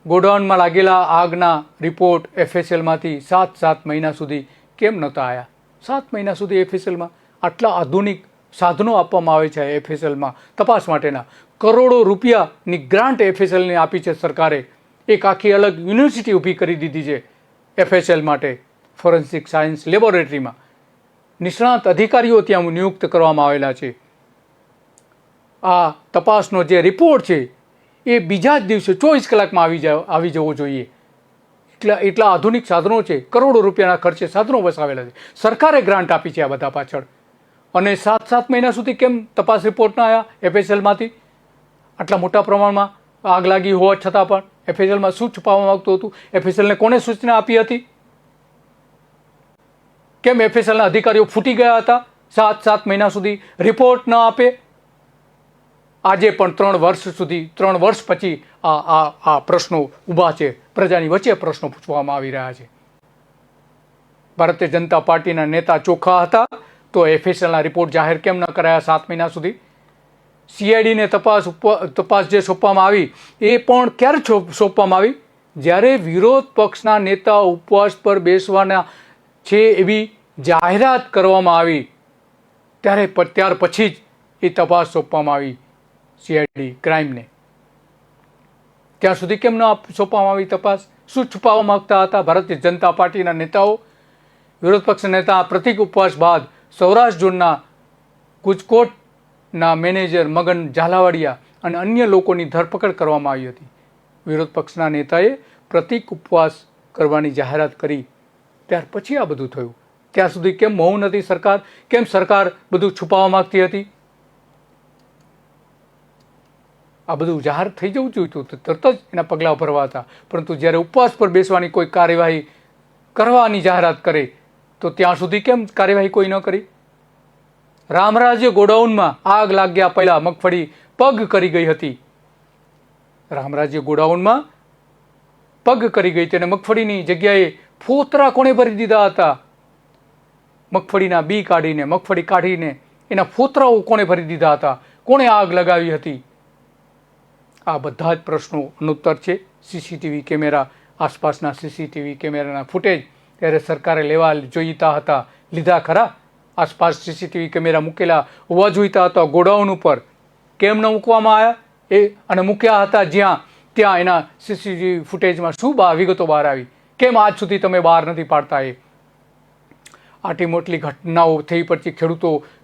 S1: ગોડાઉનમાં લાગેલા આગના રિપોર્ટ FSLમાંથી 7 મહિના સુધી કેમ નહોતા આવ્યા? 7 મહિના સુધી FSLમાં આટલા આધુનિક સાધનો આપવામાં આવે છે. FSLમાં તપાસ માટેના કરોડો રૂપિયાની ગ્રાન્ટ FSLને આપી છે સરકારે. એક આખી અલગ યુનિવર્સિટી ઊભી કરી દીધી છે FSL માટે, ફોરેન્સિક સાયન્સ લેબોરેટરીમાં. નિષ્ણાત અધિકારીઓ ત્યાં નિયુક્ત કરવામાં આવેલા છે. આ તપાસનો જે રિપોર્ટ છે એ બીજા જ દિવસે 24 કલાકમાં આવી જવો જોઈએ. એટલા આધુનિક સાધનો છે, કરોડો રૂપિયાના ખર્ચે સાધનો વસાવેલા છે. સરકારે ગ્રાન્ટ આપી છે આ બધા પાછળ. અને 7 મહિના સુધી કેમ તપાસ રિપોર્ટ ના આવ્યા FSLમાંથી? આટલા મોટા પ્રમાણમાં આગ લાગી હોવા છતાં પણ FSLમાં શું છુપાવવામાં આવતું હતું? FSLને કોને સૂચના આપી હતી? કેમ FSLના અધિકારીઓ ફૂટી ગયા હતા? 7 મહિના સુધી રિપોર્ટ ન આપે. આજે પણ 3 વર્ષ પછી આ પ્રશ્નો ઊભા છે, પ્રજાની વચ્ચે પ્રશ્નો પૂછવામાં આવી રહ્યા છે. ભારતીય જનતા પાર્ટીના નેતા ચોખ્ખા હતા તો FSLના રિપોર્ટ જાહેર કેમ ન કરાયા 7 મહિના સુધી? CIDને તપાસ જે સોંપવામાં આવી એ પણ ક્યારે સોંપવામાં આવી? જ્યારે વિરોધ પક્ષના નેતા ઉપવાસ પર બેસવાના છે એવી જાહેરાત કરવામાં આવી ત્યાર પછી જ એ તપાસ સોંપવામાં આવી CID ક્રાઇમને. ત્યાં સુધી કેમ ન સોંપવામાં આવી તપાસ? શું છુપાવવા માંગતા હતા ભારતીય જનતા પાર્ટીના નેતાઓ? વિરોધ પક્ષ નેતા પ્રતિક ઉપવાસ બાદ સૌરાષ્ટ્ર ઝોનના ગુજકોટના મેનેજર મગન ઝાલાવાડિયા અને અન્ય લોકોની ધરપકડ કરવામાં આવી હતી. વિરોધ પક્ષના નેતાએ પ્રતિક ઉપવાસ કરવાની જાહેરાત કરી ત્યાર પછી આ બધું થયું. ત્યાં સુધી કેમ મૌન હતી સરકાર? કેમ સરકાર બધું છુપાવવા માંગતી હતી? આ બધું જાહેર થઈ જવું જોઈતું, તરત જ એના પગલાં ભરવા હતા. પરંતુ જ્યારે ઉપવાસ પર બેસવાની કોઈ કાર્યવાહી કરવાની જાહેરાત કરે તો ત્યાં સુધી કેમ કાર્યવાહી કોઈ ન કરી? રામરાજ્ય ગોડાઉનમાં આગ લાગ્યા પહેલા મગફળી પગ કરી ગઈ હતી. રામરાજ્ય ગોડાઉનમાં પગ કરી ગઈ તેને મગફળીની જગ્યાએ ફોતરા કોણે ભરી દીધા હતા? મગફળીના બી કાઢીને, મગફળી કાઢીને એના ફોતરાઓ કોણે ભરી દીધા હતા? કોણે આગ લગાવી હતી? આ બધા જ પ્રશ્નોનું ઉત્તર છે CCTV કેમેરા, આસપાસના CCTV કેમેરાના ફૂટેજ. ત્યારે સરકારે લેવા જોઈતા હતા, લીધા ખરા? આસપાસ CCTV કેમેરા મૂકેલા હોવા જોઈતા હતા ગોડાઉન ઉપર. કેમ ન મૂકવામાં આવ્યા? અને મૂક્યા હતા ત્યાં એના CCTV ફૂટેજમાં શું વિગતો બહાર આવી? કેમ આજ સુધી તમે બહાર નથી પાડતા? આટલી મોટી ઘટનાઓ થઈ પછી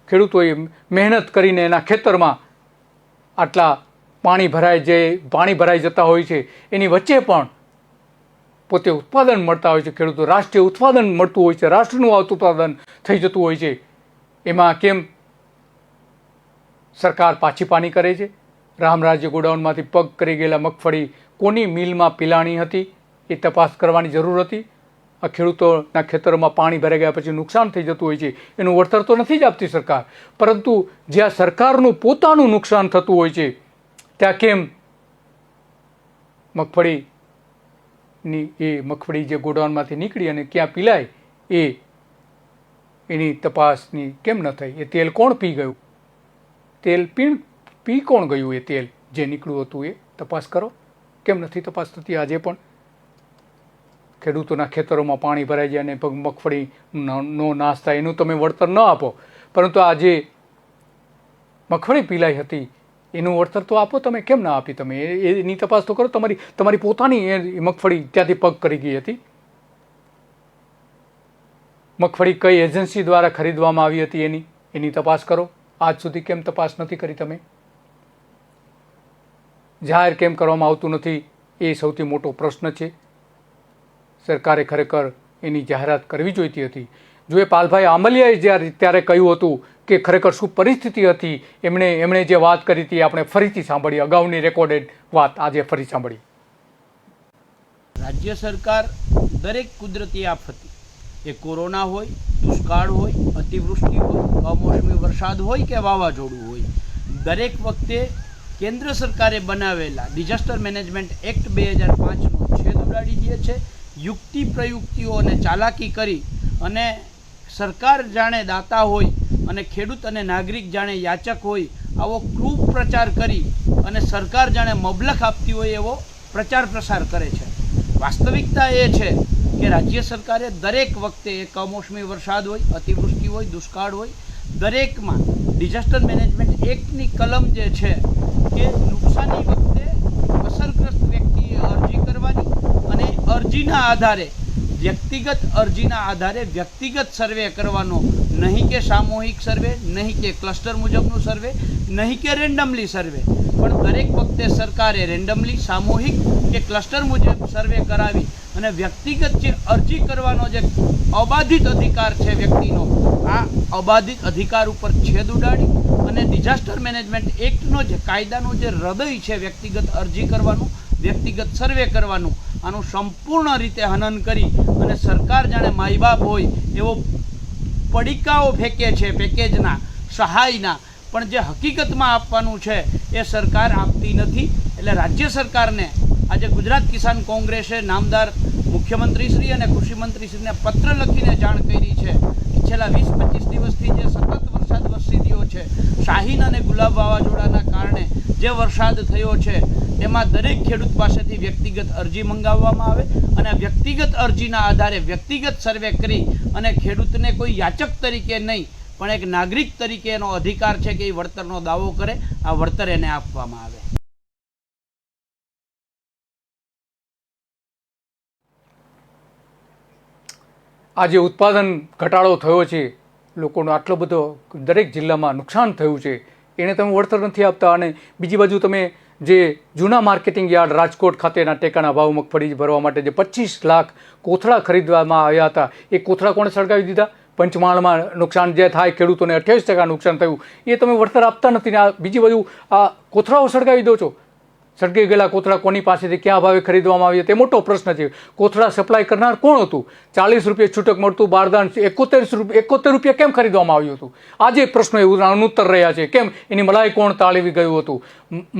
S1: ખેડૂતોએ મહેનત કરીને એના ખેતરમાં આટલા પાણી ભરાઈ જતા હોય છે એની વચ્ચે પણ પોતે ઉત્પાદન મળતા હોય છે. ખેડૂતો રાષ્ટ્રીય ઉત્પાદન મળતું હોય છે, રાષ્ટ્રનું ઉત્પાદન થઈ જતું હોય છે. એમાં કેમ સરકાર પાછી પાની કરે છે? રામરાજ્ય ગોડાઉનમાંથી પગ કરી ગયેલા મગફળી કોની મિલમાં પિલાણી હતી એ તપાસ કરવાની જરૂર હતી. આ ખેડૂતોના ખેતરોમાં પાણી ભરાઈ ગયા પછી નુકસાન થઈ જતું હોય છે, એનું વળતર તો નથી જ આપતી સરકાર. પરંતુ જ્યાં સરકારનું પોતાનું નુકસાન થતું હોય છે ત્યાં કેમ મગફળી જે ગોડાઉનમાંથી નીકળી અને ક્યાં પીલાય એની તપાસની કેમ ન થઈ? એ તેલ કોણ પી ગયું? તેલ પી કોણ ગયું? એ તેલ જે નીકળ્યું હતું એ તપાસ કરો. કેમ નથી તપાસ થતી? આજે પણ ખેડૂતોના ખેતરોમાં પાણી ભરાઈ જાય અને મગફળીનો નાશ થાય એનું તમે વળતર ન આપો, પરંતુ આજે મગફળી પીલાઈ હતી એનું વળતર તો આપો. તમે કેમ ના આપી? તમે એની તપાસ તો કરો. તમારી પોતાની મગફળી ત્યાંથી પગ કરી ગઈ હતી. મગફળી કઈ એજન્સી દ્વારા ખરીદવામાં આવી હતી એની તપાસ કરો. આજ સુધી કેમ તપાસ નથી કરી? તમે જાહેર કેમ કરવામાં આવતું નથી? એ સૌથી મોટો પ્રશ્ન છે. સરકારે ખરેખર એની જાહેરાત કરવી જોઈતી હતી. જો એ પાલભાઈ આંબલિયાએ ત્યારે કહ્યું હતું કે ખરેખર શું પરિસ્થિતિ હતી, એમણે જે વાત કરી હતી આપણે ફરીથી સાંભળી, અગાઉની રેકોર્ડેડ વાત આજે ફરી સાંભળી.
S4: રાજ્ય સરકાર દરેક કુદરતી આફતી, એ કોરોના હોય, દુષ્કાળ હોય, અતિવૃષ્ટિ હોય, કમોસમી વરસાદ હોય કે વાવાઝોડું હોય, દરેક વખતે કેન્દ્ર સરકારે બનાવેલા ડિઝાસ્ટર મેનેજમેન્ટ એક્ટ 2005નો છેદ ઉડાડી દે છે. યુક્તિ પ્રયુક્તિઓ અને ચાલાકી કરી અને સરકાર જાણે દાતા હોય અને ખેડૂત અને નાગરિક જાણે યાચક હોય આવો ક્રૂર પ્રચાર કરી અને સરકાર જાણે મબલખ આપતી હોય એવો પ્રચાર પ્રસાર કરે છે. વાસ્તવિકતા એ છે કે રાજ્ય સરકારે દરેક વખતે એ કમોસમી વરસાદ હોય, અતિવૃષ્ટિ હોય, દુષ્કાળ હોય, દરેકમાં ડિઝાસ્ટર મેનેજમેન્ટ એક્ટની કલમ જે છે કે નુકસાની વખતે અસરગ્રસ્ત વ્યક્તિએ અરજી કરવાની અને વ્યક્તિગત અરજીના આધારે વ્યક્તિગત સર્વે કરવાનો નહીં કે સામૂહિક સર્વે, નહીં કે ક્લસ્ટર મુજબનું સર્વે, નહીં કે રેન્ડમલી સર્વે, પણ દરેક વખતે સરકારે રેન્ડમલી, સામૂહિક કે ક્લસ્ટર મુજબ સર્વે કરાવી અને વ્યક્તિગત જે અરજી કરવાનો જે અબાધિત અધિકાર છે વ્યક્તિનો, આ અબાધિત અધિકાર ઉપર છેદ ઉડાડી અને ડિઝાસ્ટર મેનેજમેન્ટ એક્ટનો જે કાયદાનો જે હૃદય છે વ્યક્તિગત અરજી કરવાનું, વ્યક્તિગત સર્વે કરવાનું, આનું સંપૂર્ણ રીતે હનન કરી અને સરકાર જાણે માઈ બાપ હોય એવો પડીકાઓ ફેંકે છે પેકેજના, સહાયના, પણ જે હકીકતમાં આપવાનું છે એ સરકાર આપતી નથી. એટલે રાજ્ય સરકારને આજે ગુજરાત કિસાન કોંગ્રેસે નામદાર મુખ્યમંત્રીશ્રી અને કૃષિમંત્રીશ્રીને પત્ર લખીને જાણ કરી છે કે છેલ્લા 20-25 દિવસથી જે સતત વરસાદ વરસી રહ્યો છે, શાહીન અને ગુલાબ વાવાઝોડાના કારણે જે વરસાદ થયો છે એમાં દરેક ખેડૂત પાસેથી વ્યક્તિગત અરજી મંગાવવામાં આવે અને વ્યક્તિગત અરજીના આધારે વ્યક્તિગત સર્વે કરી અને ખેડૂતને કોઈ યાચક તરીકે નહીં પણ એક નાગરિક તરીકે એનો અધિકાર છે કે એ વળતરનો દાવો કરે, આ વળતર એને આપવામાં આવે.
S1: આજે ઉત્પાદન ઘટાડો થયો છે, લોકોનો આટલો બધો દરેક જિલ્લામાં નુકસાન થયું છે, એને તમે વળતર નથી આપતા. અને બીજી બાજુ તમે જે જૂના માર્કેટિંગ યાર્ડ રાજકોટ ખાતેના ટેકાના ભાવ મગફળી ભરવા માટે જે 25 લાખ કોથળા ખરીદવામાં આવ્યા હતા, એ કોથળા કોણે સળગાવી દીધા? પંચમહાલમાં નુકસાન જે થાય ખેડૂતોને 28% નુકસાન થયું, એ તમે વળતર આપતા નથી ને બીજી બાજુ આ કોથળાઓ સળગાવી દો છો. સળગી ગયેલા કોથળા કોની પાસેથી ક્યાં ભાવે ખરીદવામાં આવ્યા તે મોટો પ્રશ્ન છે. કોથળા સપ્લાય કરનાર કોણ હતું? 40 રૂપિયા છૂટક મળતું બારદાન 71 રૂપિયા કેમ ખરીદવામાં આવ્યું હતું? આજે પ્રશ્નો એવું અનુત્તર રહ્યા છે. કેમ? એની મલાઈ કોણ તાળવી ગયું હતું?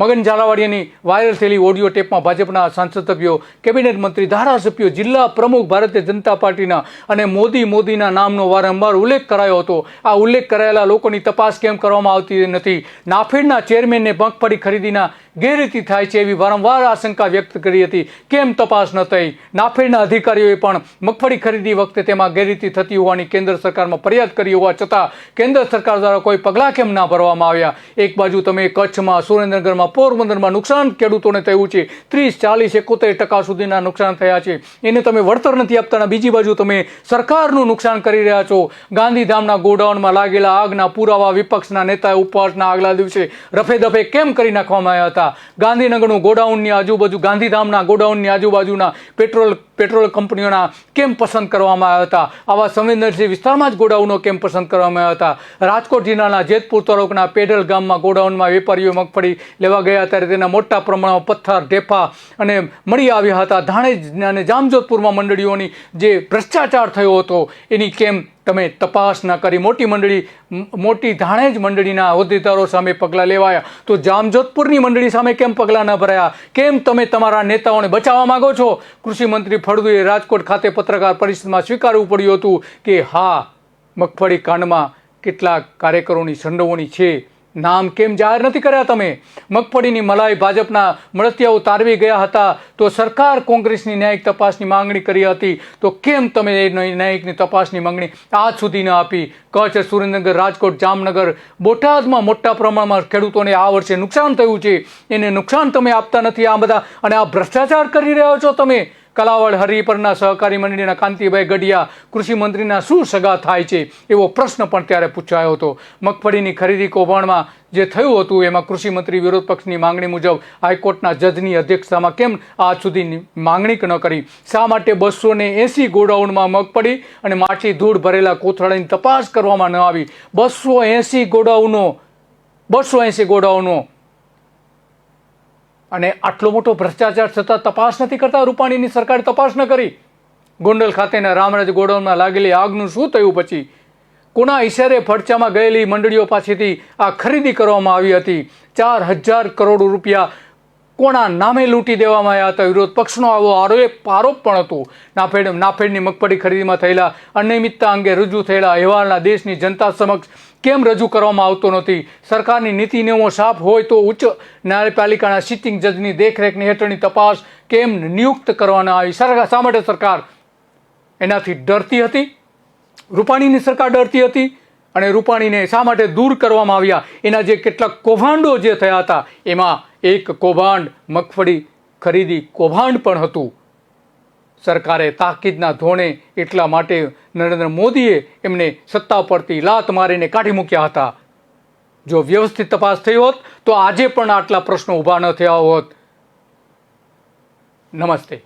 S1: મગન ઝાલાવાડીની વાયરલ થયેલી ઓડિયો ટેપમાં ભાજપના સાંસદ સભ્યો, કેબિનેટ મંત્રી, ધારાસભ્યો, જિલ્લા પ્રમુખ ભારતીય જનતા પાર્ટીના અને મોદીના નામનો વારંવાર ઉલ્લેખ કરાયો હતો. આ ઉલ્લેખ કરાયેલા લોકોની તપાસ કેમ કરવામાં આવતી નથી? નાફેડના ચેરમેનને મગફળી ખરીદીના ગેરરીતિ થાય છે એવી વારંવાર આશંકા વ્યક્ત કરી હતી. કેમ તપાસ ન થઈ? નાફેડના અધિકારીઓએ પણ મગફળી ખરીદી વખતે તેમાં ગેરરીતિ થતી હોવાની કેન્દ્ર સરકારમાં ફરિયાદ કરી હોવા છતાં કેન્દ્ર સરકાર દ્વારા કોઈ પગલાં કેમ ના ભરવામાં આવ્યા? એક બાજુ તમે કચ્છમાં, સુરેન્દ્રનગરમાં, પોરબંદરમાં નુકસાન ખેડૂતોને થયું છે, 30, 40, 71% સુધીના નુકસાન થયા છે, એને તમે વળતર નથી આપતા. બીજી બાજુ તમે સરકારનું નુકસાન કરી રહ્યા છો. ગાંધીધામના ગોડાઉનમાં લાગેલા આગના પુરાવા વિપક્ષના નેતાએ ઉપવાસના આગલા દિવસે રફે દફે કેમ કરી નાખવામાં આવ્યા હતા? ગાંધીનગરનું ગોડાઉનની આજુબાજુ, ગાંધીધામના ગોડાઉનની આજુબાજુના પેટ્રોલ કંપનીઓના કેમ પસંદ કરવામાં આવ્યા હતા? આવા સંવેદનશીલ વિસ્તારમાં જ ગોડાઉનો કેમ પસંદ કરવામાં આવ્યા હતા? રાજકોટ જિલ્લાના જેતપુર તાલુકાના પેડલ ગામમાં ગોડાઉનમાં વેપારીઓ મગફળી લેવા ગયા ત્યારે તેના મોટા પ્રમાણમાં પથ્થર, ઢેફા અને મળી આવ્યા હતા. ધાણેજ અને જામજોધપુરમાં મંડળીઓની જે ભ્રષ્ટાચાર થયો હતો એની કેમ તમે તપાસ ન કરી? મોટી ધાણેજ મંડળીના હોદ્દેદારો સામે પગલાં લેવાયા તો જામજોધપુરની મંડળી સામે કેમ પગલાં ન ભરાયા? કેમ તમે તમારા નેતાઓને બચાવવા માંગો છો? કૃષિમંત્રી ફળદુએ રાજકોટ ખાતે પત્રકાર પરિષદમાં સ્વીકારવું પડ્યું હતું કે હા, મગફળી કાંડમાં કેટલાક કાર્યકરોની સંડોવણી છે. નામ કેમ જાહેર નથી કર્યા તમે? મગફળીની મલાઈ ભાજપના મળતિયાઓ તારવી ગયા હતા તો સરકાર કોંગ્રેસની ન્યાયિક તપાસની માંગણી કરી હતી, તો કેમ તમે એ ન્યાયિકની તપાસની માંગણી આજ સુધી ન આપી? કચ્છ, સુરેન્દ્રનગર, રાજકોટ, જામનગર, બોટાદમાં મોટા પ્રમાણમાં ખેડૂતોને આ વર્ષે નુકસાન થયું છે, એને નુકસાન તમે આપતા નથી. આ બધા અને આ ભ્રષ્ટાચાર કરી રહ્યા છો તમે. કલાવડ હરિપરના સહકારી મંડળીના કાંતિભાઈ ગઢિયા કૃષિમંત્રીના શું સગા થાય છે એવો પ્રશ્ન પણ ત્યારે પૂછાયો હતો. મગફળીની ખરીદી કૌભાંડમાં જે થયું હતું એમાં કૃષિમંત્રી વિરોધ પક્ષની માંગણી મુજબ હાઈકોર્ટના જજની અધ્યક્ષતામાં કેમ આજ સુધી માંગણી ન કરી? શા માટે 280 ગોડાઉનમાં મગફળી અને માટી ધૂળ ભરેલા કોથળાની તપાસ કરવામાં ન આવી? 280 ગોડાઉનો અને આટલો મોટો ભ્રષ્ટાચાર છતાં તપાસ નથી કરતા. રૂપાણીની સરકારે તપાસ ન કરી. ગોંડલ ખાતેના રામરાજ ગોડાઉનમાં લાગેલી આગનું શું થયું? પછી કોના ઇશારે ફડચામાં ગયેલી મંડળીઓ પાસેથી આ ખરીદી કરવામાં આવી હતી? 4,000 કરોડ રૂપિયા કોના નામે લૂંટી દેવામાં આવ્યા હતા? વિરોધ પક્ષનો આવો આરોપ પણ હતો. નાફેડની મગફળી ખરીદીમાં થયેલા અનિયમિતતા અંગે રજૂ થયેલા અહેવાલના દેશની જનતા સમક્ષ કેમ રજૂ કરવામાં આવતો નથી? સરકારની નીતિ નિયમો સાફ હોય તો ઉચ્ચ ન્યાયપાલિકાના સિટિંગ જજની દેખરેખની હેઠળની તપાસ કેમ નિયુક્ત કરવામાં આવી? શા માટે સરકાર એનાથી ડરતી હતી? રૂપાણીની સરકાર ડરતી હતી અને રૂપાણીને શા માટે દૂર કરવામાં આવ્યા? એના જે કેટલાક કૌભાંડો જે થયા હતા એમાં એક કૌભાંડ મગફળી ખરીદી કૌભાંડ પણ હતું. સરકારે તાકીદના ધોરણે એટલા માટે નરેન્દ્ર મોદીએ એમને સત્તા પરથી લાત મારીને કાઢી મૂક્યા હતા. જો વ્યવસ્થિત તપાસ થઈ હોત તો આજે પણ આટલા પ્રશ્નો ઊભા ન થયા હોત. નમસ્તે.